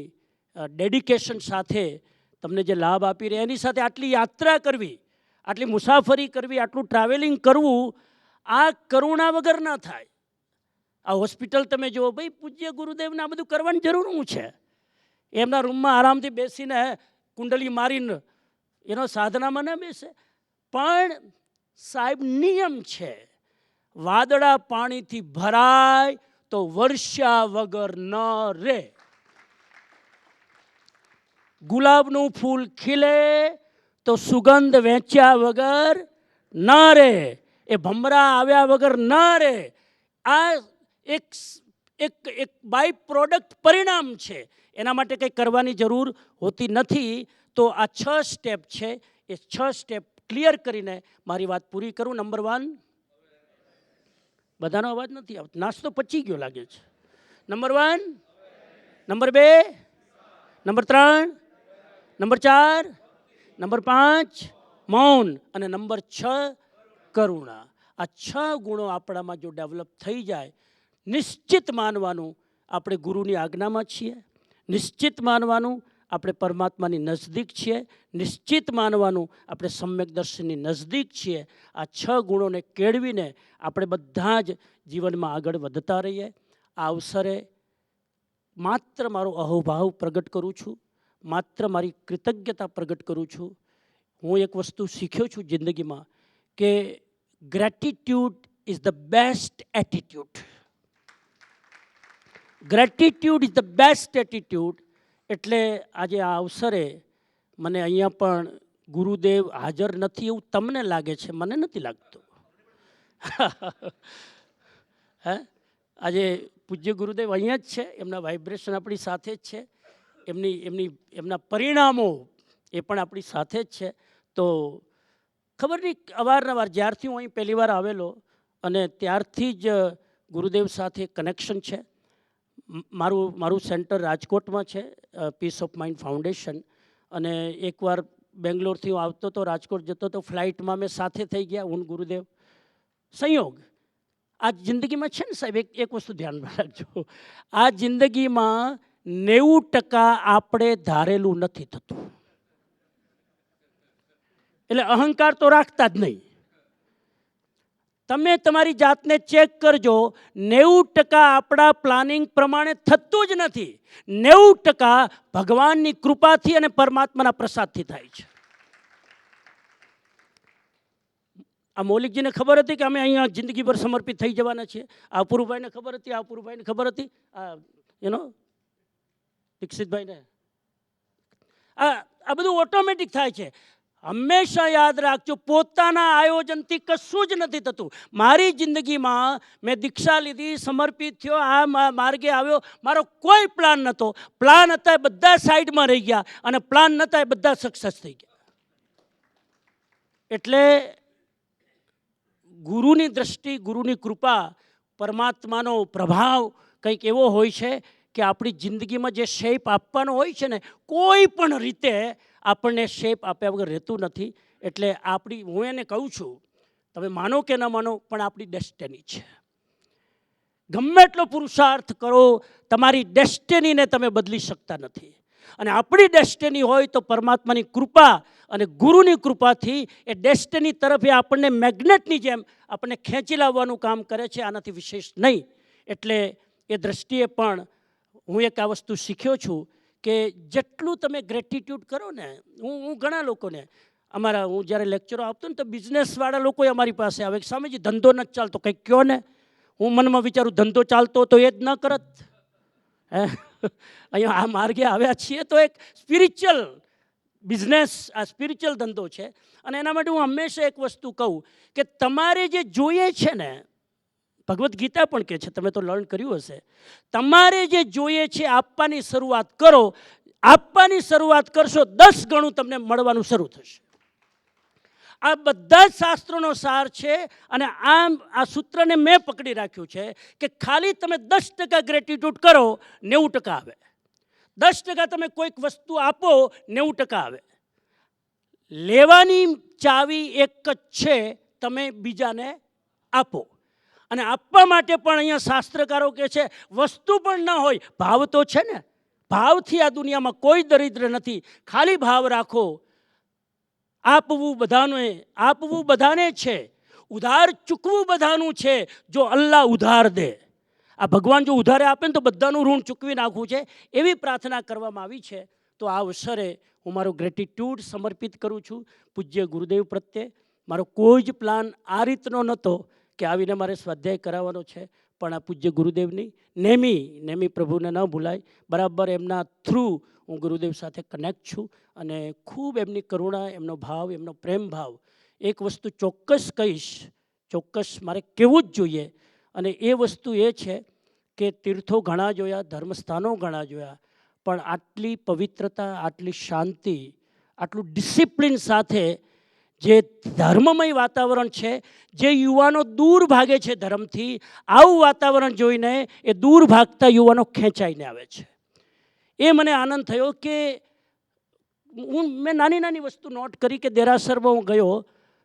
ડેડિકેશન સાથે તમને જે લાભ આપી રહ્યા એની સાથે આટલી યાત્રા કરવી, આટલી મુસાફરી કરવી, આટલું ટ્રાવેલિંગ કરવું, આ કરુણા વગર ના થાય. આ હોસ્પિટલ તમે જુઓ, ભાઈ પૂજ્ય ગુરુદેવને આ બધું કરવાની જરૂર શું છે? એમના રૂમમાં આરામથી બેસીને કુંડલી મારીને એનો સાધનામાં ન બેસે. પણ સાહેબ નિયમ છે, વાદળા પાણીથી ભરાય તો વર્ષા વગર ન રે. ગુલાબનું ફૂલ ખીલે તો સુગંધ વેચ્યા વગર ન રે. એ ભમરા આવ્યા વગર ન રે. આ એક બાય પ્રોડક્ટ પરિણામ છે. એના માટે કંઈ કરવાની જરૂર હોતી નથી. તો આ 6 સ્ટેપ છે, એ 6 સ્ટેપ ક્લિયર કરીને મારી વાત પૂરી કરું. નંબર 1, બધાનો અવાજ નથી આવતો, નાસ્તો પચી ગયો લાગે છે. Number 1, number 2, number 3, number 4, number 5 મૌન અને નંબર 6 કરુણા. આ 6 ગુણો આપણામાં જો ડેવલપ થઈ જાય, નિશ્ચિત માનવાનું આપણે ગુરુની આજ્ઞામાં છીએ, નિશ્ચિત માનવાનું આપણે પરમાત્માની નજદીક છીએ, નિશ્ચિત માનવાનું આપણે સમ્યક દર્શનની નજદીક છીએ. આ 6 ગુણોને કેળવીને આપણે બધા જ જીવનમાં આગળ વધતા રહીએ. આ અવસરે માત્ર મારો અહોભાવ પ્રગટ કરું છું, માત્ર મારી કૃતજ્ઞતા પ્રગટ કરું છું. હું એક વસ્તુ શીખ્યો છું જિંદગીમાં કે gratitude is the best attitude. Gratitude is the best attitude. એટલે આજે આ અવસરે મને અહીંયા પણ ગુરુદેવ હાજર નથી એવું તમને લાગે છે, મને નથી લાગતું. આજે પૂજ્ય ગુરુદેવ અહીંયા જ છે, એમના વાઇબ્રેશન આપણી સાથે જ છે. એમના પરિણામો એ પણ આપણી સાથે જ છે. તો ખબર નહીં, અવારનવાર જ્યારથી હું અહીં પહેલી વાર આવેલો અને ત્યારથી જ ગુરુદેવ સાથે કનેક્શન છે. મારું સેન્ટર રાજકોટમાં છે, પીસ ઓફ માઇન્ડ ફાઉન્ડેશન. અને એકવાર બેંગ્લોરથી હું આવતો તો રાજકોટ જતો તો ફ્લાઇટમાં મેં સાથે થઈ ગયા, હું ગુરુદેવ. સંયોગ આ જિંદગીમાં છે ને સાહેબ, એક વસ્તુ ધ્યાનમાં રાખજો, આ જિંદગીમાં 90% આપણે ધારેલું નથી થતું. એટલે અહંકાર તો રાખતા જ નહીં. તમે તમારી જાતને ચેક કરજો, 90% આપણા પ્લાનિંગ પ્રમાણે થતું જ નથી. 90% ભગવાનની કૃપાથી અને પરમાત્માના પ્રસાદથી થાય છે. આ મૌલિકજીને ખબર હતી કે અમે અહીંયા જિંદગીભર સમર્પિત થઈ જવાના છીએ. આ પૂરુભાઈને ખબર હતી, આ પૂરુભાઈને ખબર હતી, આ દીક્ષિતભાઈને. આ બધું ઓટોમેટિક થાય છે. હંમેશા યાદ રાખજો, પોતાના આયોજનથી કશું જ નથી થતું. મારી જિંદગીમાં મેં દીક્ષા લીધી, સમર્પિત થયો, આ માર્ગે આવ્યો, મારો કોઈ પ્લાન નહોતો. પ્લાન હતા એ બધા સાઈડમાં રહી ગયા અને પ્લાન નહોતા એ બધા સક્સેસ થઈ ગયા. એટલે ગુરુની દ્રષ્ટિ, ગુરુની કૃપા, પરમાત્માનો પ્રભાવ કંઈક એવો હોય છે કે આપણી જિંદગીમાં જે શેપ આપવાનો હોય છે ને, કોઈ પણ રીતે આપણને શેપ આપ્યા વગર રહેતું નથી. એટલે હું એને કહું છું, તમે માનો કે ન માનો, પણ આપણી ડેસ્ટિની છે. ગમે એટલો પુરુષાર્થ કરો, તમારી ડેસ્ટિનીને તમે બદલી શકતા નથી. અને આપણી ડેસ્ટિની હોય તો પરમાત્માની કૃપા અને ગુરુની કૃપાથી એ ડેસ્ટિની તરફ આપણને મેગ્નેટની જેમ આપણને ખેંચી લાવવાનું કામ કરે છે, આનાથી વિશેષ નહીં. એટલે એ દૃષ્ટિએ પણ હું એક આ વસ્તુ શીખ્યો છું કે જેટલું તમે ગ્રેટિટ્યૂડ કરો ને, હું ઘણા લોકોને હું જ્યારે લેક્ચરો આપતો ને તો બિઝનેસવાળા લોકો અમારી પાસે આવે કે સ્વામીજી ધંધો નથી ચાલતો, કંઈક કહો ને. હું મનમાં વિચારું, ધંધો ચાલતો તો એ જ ન કરત. અહીંયા આ માર્ગે આવ્યા છીએ તો એક સ્પિરિચ્યુઅલ બિઝનેસ, આ સ્પિરિચ્યુઅલ ધંધો છે. અને એના માટે હું હંમેશા એક વસ્તુ કહું કે તમારે જે જોઈએ છે ને, ભગવદ્ ગીતા પણ કહે છે, તમે તો લર્ન કર્યું હશે, તમારે જે જોઈએ છે આપવાની શરૂઆત કરો. આપવાની શરૂઆત કરશો, 10 ગણું તમને મળવાનું શરૂ થશે. આ બધા જ શાસ્ત્રોનો સાર છે. અને આ સૂત્રને મેં પકડી રાખ્યું છે કે ખાલી તમે 10% ગ્રેટિટ્યૂડ કરો, 90% આવે. 10% તમે કોઈક વસ્તુ આપો, 90% આવે. લેવાની ચાવી એક જ છે, તમે બીજાને આપો. અને આપવા માટે પણ અહીંયા શાસ્ત્રકારો કહે છે વસ્તુ પણ ન હોય, ભાવ તો છે ને. ભાવથી આ દુનિયામાં કોઈ દરિદ્ર નથી. ખાલી ભાવ રાખો. આપવું બધાને છે, ઉધાર ચૂકવું બધાનું છે. જો અલ્લાહ ઉધાર દે, આ ભગવાન જો ઉધારે આપે ને તો બધાનું ઋણ ચૂકવી નાખવું છે, એવી પ્રાર્થના કરવામાં આવી છે. તો આ અવસરે હું મારો ગ્રેટિટ્યૂડ સમર્પિત કરું છું પૂજ્ય ગુરુદેવ પ્રત્યે. મારો કોઈ જ પ્લાન આ રીતનો નહોતો કે આવીને મારે સ્વાધ્યાય કરાવવાનો છે, પણ આ પૂજ્ય ગુરુદેવની નેમી પ્રભુને ન ભૂલાય. બરાબર એમના થ્રુ હું ગુરુદેવ સાથે કનેક્ટ છું અને ખૂબ એમની કરુણા, એમનો ભાવ, એમનો પ્રેમ ભાવ. એક વસ્તુ ચોક્કસ કહીશ, ચોક્કસ મારે કહેવું જ જોઈએ, અને એ વસ્તુ એ છે કે તીર્થો ઘણા જોયા, ધર્મસ્થાનો ઘણા જોયા, પણ આટલી પવિત્રતા, આટલી શાંતિ, આટલું ડિસિપ્લિન સાથે જે ધર્મમય વાતાવરણ છે, જે યુવાનો દૂર ભાગે છે ધર્મથી, આવું વાતાવરણ જોઈને એ દૂર ભાગતા યુવાનો ખેંચાઈને આવે છે. એ મને આનંદ થયો કે મેં નાની વસ્તુ નોટ કરી કે દેરાસરમાં હું ગયો.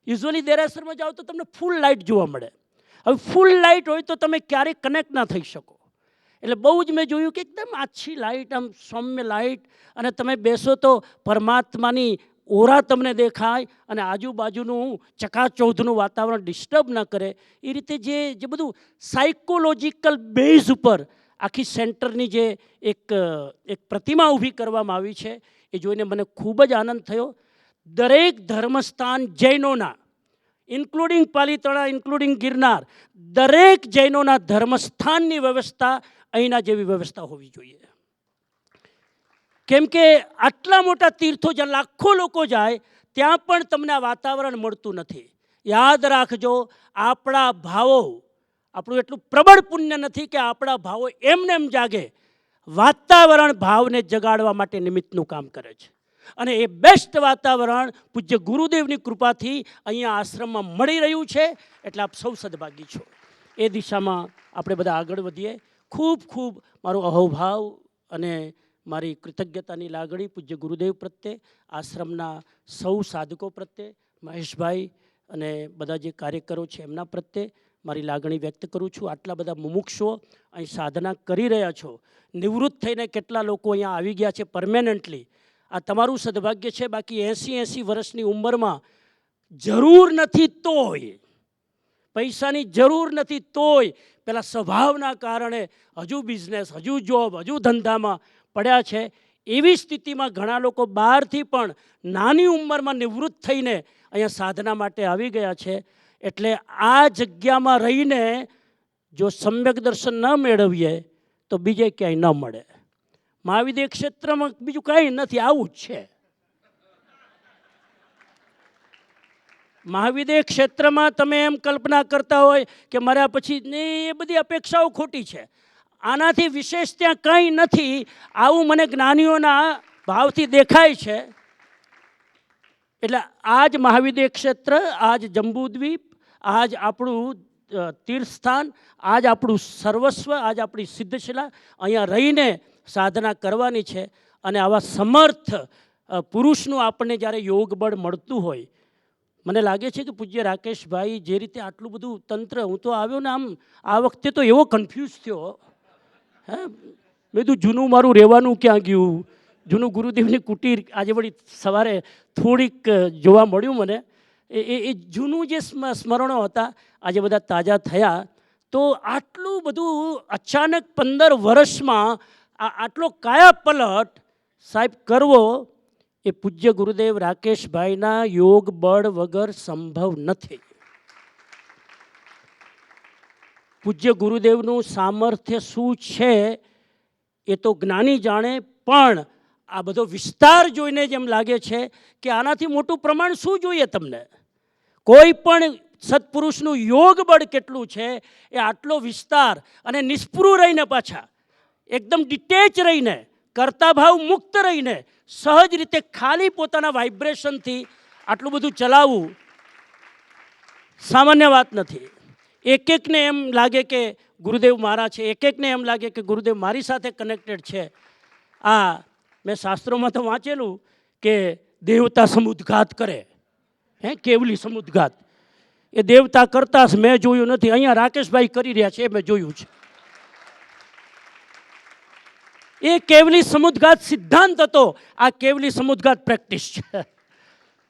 યુઝ્યુઅલી દેરાસરમાં જાઓ તો તમને ફૂલ લાઇટ જોવા મળે. હવે ફૂલ લાઇટ હોય તો તમે ક્યારેય કનેક્ટ ના થઈ શકો. એટલે બહુ જ મેં જોયું કે એકદમ આછી લાઇટ, આમ સૌમ્ય લાઇટ, અને તમે બેસો તો પરમાત્માની ઓરા તમને દેખાય અને આજુબાજુનું ચકાચૌધનું વાતાવરણ ડિસ્ટર્બ ન કરે. એ રીતે જે બધું સાયકોલોજીકલ બેઝ ઉપર આખી સેન્ટરની જે એક પ્રતિમા ઊભી કરવામાં આવી છે, એ જોઈને મને ખૂબ જ આનંદ થયો. દરેક ધર્મસ્થાન જૈનોના, ઇન્ક્લુડિંગ પાલીતાણા, ઇન્ક્લુડિંગ ગિરનાર, દરેક જૈનોના ધર્મસ્થાનની વ્યવસ્થા અહીંના જેવી વ્યવસ્થા હોવી જોઈએ. કેમ કે આટલા મોટા તીર્થો જ્યાં લાખો લોકો જાય, ત્યાં પણ તમને આ વાતાવરણ મળતું નથી. યાદ રાખજો, આપણા ભાવો, આપણું એટલું પ્રબળ પુણ્ય નથી કે આપણા ભાવો એમને એમ જાગે. વાતાવરણ ભાવને જગાડવા માટે નિમિત્તનું કામ કરે છે. અને એ બેસ્ટ વાતાવરણ પૂજ્ય ગુરુદેવની કૃપાથી અહીંયા આશ્રમમાં મળી રહ્યું છે. એટલે આપ સૌ સદભાગી છો. એ દિશામાં આપણે બધા આગળ વધીએ. ખૂબ ખૂબ મારો અહોભાવ અને મારી કૃતજ્ઞતાની લાગણી પૂજ્ય ગુરુદેવ પ્રત્યે, આશ્રમના સૌ સાધકો પ્રત્યે, મહેશભાઈ અને બધા જે કાર્યકરો છે એમના પ્રત્યે મારી લાગણી વ્યક્ત કરું છું. આટલા બધા મુમુક્ષુઓ અહીં સાધના કરી રહ્યા છો. નિવૃત્ત થઈને કેટલા લોકો અહીંયા આવી ગયા છે પરમેનન્ટલી. આ તમારું સદભાગ્ય છે. બાકી 80 વર્ષની ઉંમરમાં જરૂર નથી તોય, પૈસાની જરૂર નથી તોય પેલા સ્વભાવના કારણે હજુ બિઝનેસ, હજુ જોબ, હજુ ધંધામાં પડ્યા છે. એવી સ્થિતિમાં ઘણા લોકો બહારથી પણ નાની ઉંમરમાં નિવૃત્ત થઈને અહીંયા સાધના માટે આવી ગયા છે. એટલે આ જગ્યામાં રહીને જો સમ્યક દર્શન ન મેળવીએ તો બીજે ક્યાંય ન મળે. મહાવિદ્ય ક્ષેત્રમાં બીજું કાંઈ નથી, આવું જ છે. મહાવિદ્ય ક્ષેત્રમાં તમે એમ કલ્પના કરતા હોય કે મારા પછી ને એ બધી અપેક્ષાઓ ખોટી છે. આનાથી વિશેષ ત્યાં કંઈ નથી, આવું મને જ્ઞાનીઓના ભાવથી દેખાય છે. એટલે આજ મહાવિદ્ય ક્ષેત્ર, આજ જંબુદ્વીપ, આજ આપણું તીર્થસ્થાન, આજ આપણું સર્વસ્વ, આજ આપણી સિદ્ધશિલા. અહીંયા રહીને સાધના કરવાની છે. અને આવા સમર્થ પુરુષનું આપણને જ્યારે યોગ બળ મળતું હોય, મને લાગે છે કે પૂજ્ય રાકેશભાઈ જે રીતે આટલું બધું તંત્ર, હું તો આવ્યો ને આમ આ વખતે તો એવો કન્ફ્યુઝ થયો. હે, મેં કીધું જૂનું મારું રહેવાનું ક્યાં ગયું, જૂનું ગુરુદેવની કુટીર આજે વળી સવારે થોડીક જોવા મળ્યું મને. એ જૂનું જે સ્મરણો હતા આજે બધા તાજા થયા. તો આટલું બધું અચાનક 15 વર્ષમાં આટલો કાયાપલટ સાહેબ કરવો એ પૂજ્ય ગુરુદેવ રાકેશભાઈના યોગ બળ વગર સંભવ નથી. પૂજ્ય ગુરુદેવનું સામર્થ્ય શું છે એ તો જ્ઞાની જાણે, પણ આ બધો વિસ્તાર જોઈને જ એમ લાગે છે કે આનાથી મોટું પ્રમાણ શું જોઈએ તમને. કોઈ પણ સત્પુરુષનું યોગ બળ કેટલું છે એ આટલો વિસ્તાર, અને નિષ્પૃહ રહીને પાછા એકદમ ડિટેચ રહીને, કર્તા ભાવ મુક્ત રહીને, સહજ રીતે ખાલી પોતાના વાઇબ્રેશનથી આટલું બધું ચલાવવું સામાન્ય વાત નથી. એકને એમ લાગે કે ગુરુદેવ મારા છે, એકને એમ લાગે કે ગુરુદેવ મારી સાથે કનેક્ટેડ છે. આ મેં શાસ્ત્રોમાં તો વાંચેલું કે દેવતા સમુદ્ઘાત કરે, કેવલી સમુદ્ઘાત. એ દેવતા કરતા મેં જોયું નથી, અહીંયા રાકેશભાઈ કરી રહ્યા છે એ મેં જોયું છે. એ કેવલી સમુદ્ઘાત સિદ્ધાંત હતો, આ કેવલી સમુદ્ઘાત પ્રેક્ટિસ છે.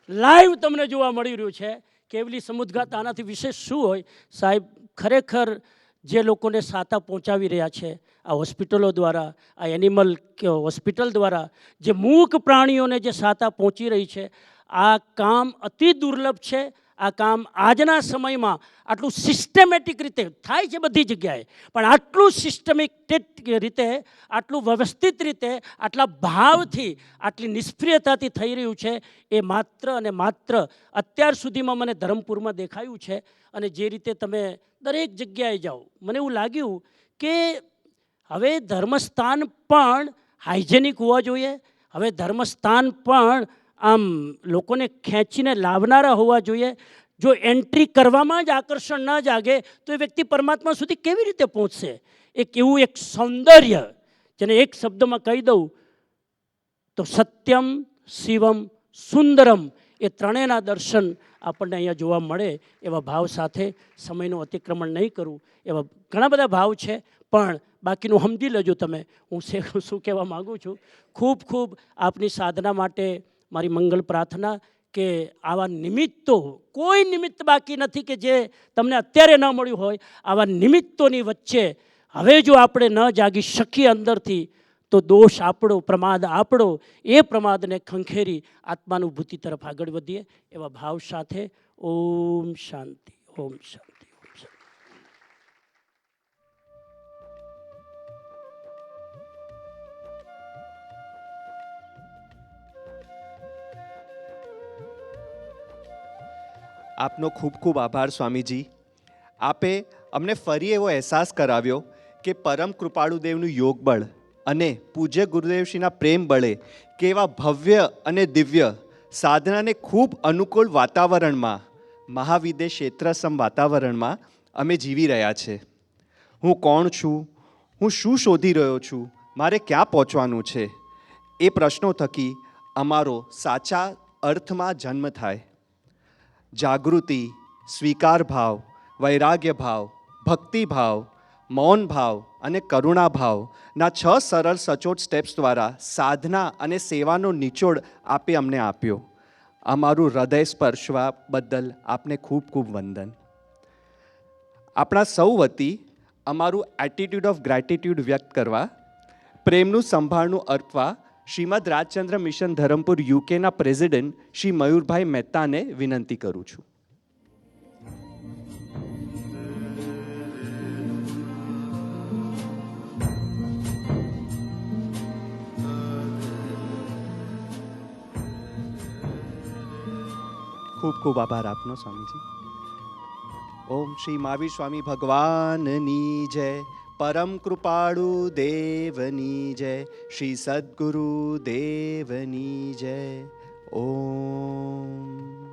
લાઈવ તમને જોવા મળી રહ્યું છે. કેવલી સમુદ્ઘાત આનાથી વિશેષ શું હોય સાહેબ? ખરેખર જે લોકોને સાતા પહોંચાવી રહ્યા છે આ હોસ્પિટલો દ્વારા, આ એનિમલ હોસ્પિટલ દ્વારા જે મૂક પ્રાણીઓને જે સાતા પહોંચી રહી છે, આ કામ અતિ દુર્લભ છે. આ કામ આજના સમયમાં આટલું સિસ્ટમેટિક રીતે થાય છે બધી જગ્યાએ, પણ આટલું સિસ્ટમેટિક રીતે, આટલું વ્યવસ્થિત રીતે, આટલા ભાવથી, આટલી નિષ્ક્રિયતાથી થઈ રહ્યું છે એ માત્ર અને માત્ર અત્યાર સુધીમાં મને ધરમપુરમાં દેખાયું છે. અને જે રીતે તમે દરેક જગ્યાએ જાઓ, મને એવું લાગ્યું કે હવે ધર્મસ્થાન પણ હાઇજેનિક હોવા જોઈએ. હવે ધર્મસ્થાન પણ આમ લોકોને ખેંચીને લાવનારા હોવા જોઈએ. જો એન્ટ્રી કરવામાં જ આકર્ષણ ન જાગે તો એ વ્યક્તિ પરમાત્મા સુધી કેવી રીતે પહોંચશે? એવું એક સૌંદર્ય, જેને એક શબ્દમાં કહી દઉં તો સત્યમ, શિવમ, સુંદરમ, એ ત્રણેયના દર્શન આપણને અહીંયા જોવા મળે. એવા ભાવ સાથે સમયનું અતિક્રમણ નહીં કરું, એવા ઘણા બધા ભાવ છે, પણ બાકીનું સમજી લેજો તમે. હું શું કહેવા માગું છું. ખૂબ ખૂબ આપની સાધના માટે મારી મંગલ પ્રાર્થના કે આવા નિમિત્તો, કોઈ નિમિત્ત બાકી નથી કે જે તમને અત્યારે ન મળ્યું હોય. આવા નિમિત્તોની વચ્ચે હવે જો આપણે ન જાગી શકીએ અંદરથી તો દોષ આપણો, પ્રમાદ આપણો. એ પ્રમાદને ખંખેરી આત્માનુભૂતિ તરફ આગળ વધીએ એવા ભાવ સાથે. ઓમ શાંતિ, ઓમ શાંતિ. આપનો ખૂબ ખૂબ આભાર સ્વામીજી. આપે અમને ફરી એવો અહેસાસ કરાવ્યો કે પરમ કૃપાળુ દેવનું યોગ બળ અને પૂજ્ય ગુરુદેવશ્રીના પ્રેમ બળે કેવા ભવ્ય અને દિવ્ય સાધનાને ખૂબ અનુકૂળ વાતાવરણમાં મહાવિદ્ય ક્ષેત્રસમ વાતાવરણમાં અમે જીવી રહ્યા છે. હું કોણ છું, હું શું શોધી રહ્યો છું, મારે ક્યાં પહોંચવાનું છે, એ પ્રશ્નો થકી અમારો સાચા અર્થમાં જન્મ થાય. જાગૃતિ, સ્વીકાર ભાવ, વૈરાગ્ય ભાવ, ભક્તિ ભાવ, મૌન ભાવ અને કરુણા ભાવના 6 સરળ સચોટ સ્ટેપ્સ દ્વારા સાધના અને સેવાનો નિચોડ આપે અમને આપ્યો. અમારું હૃદય સ્પર્શવા બદલ આપને ખૂબ ખૂબ વંદન. આપણા સૌ વતી અમારું એટીટ્યૂડ ઓફ ગ્રેટિટ્યૂડ વ્યક્ત કરવા, પ્રેમનું સંભાળનું અર્પવા શ્રીમદ રાજચંદ્ર મિશન ધરમપુર યુકેના પ્રેસિડેન્ટ શ્રી મયુરભાઈ મહેતાને વિનંતી કરું છું. ખૂબ ખૂબ આભાર આપનો સ્વામીજી. ઓમ શ્રી મહાવીર સ્વામી ભગવાનની જય, પરમ કૃપાળુ દેવની જય, શ્રી સદગુરુ દેવની જય. ઓમ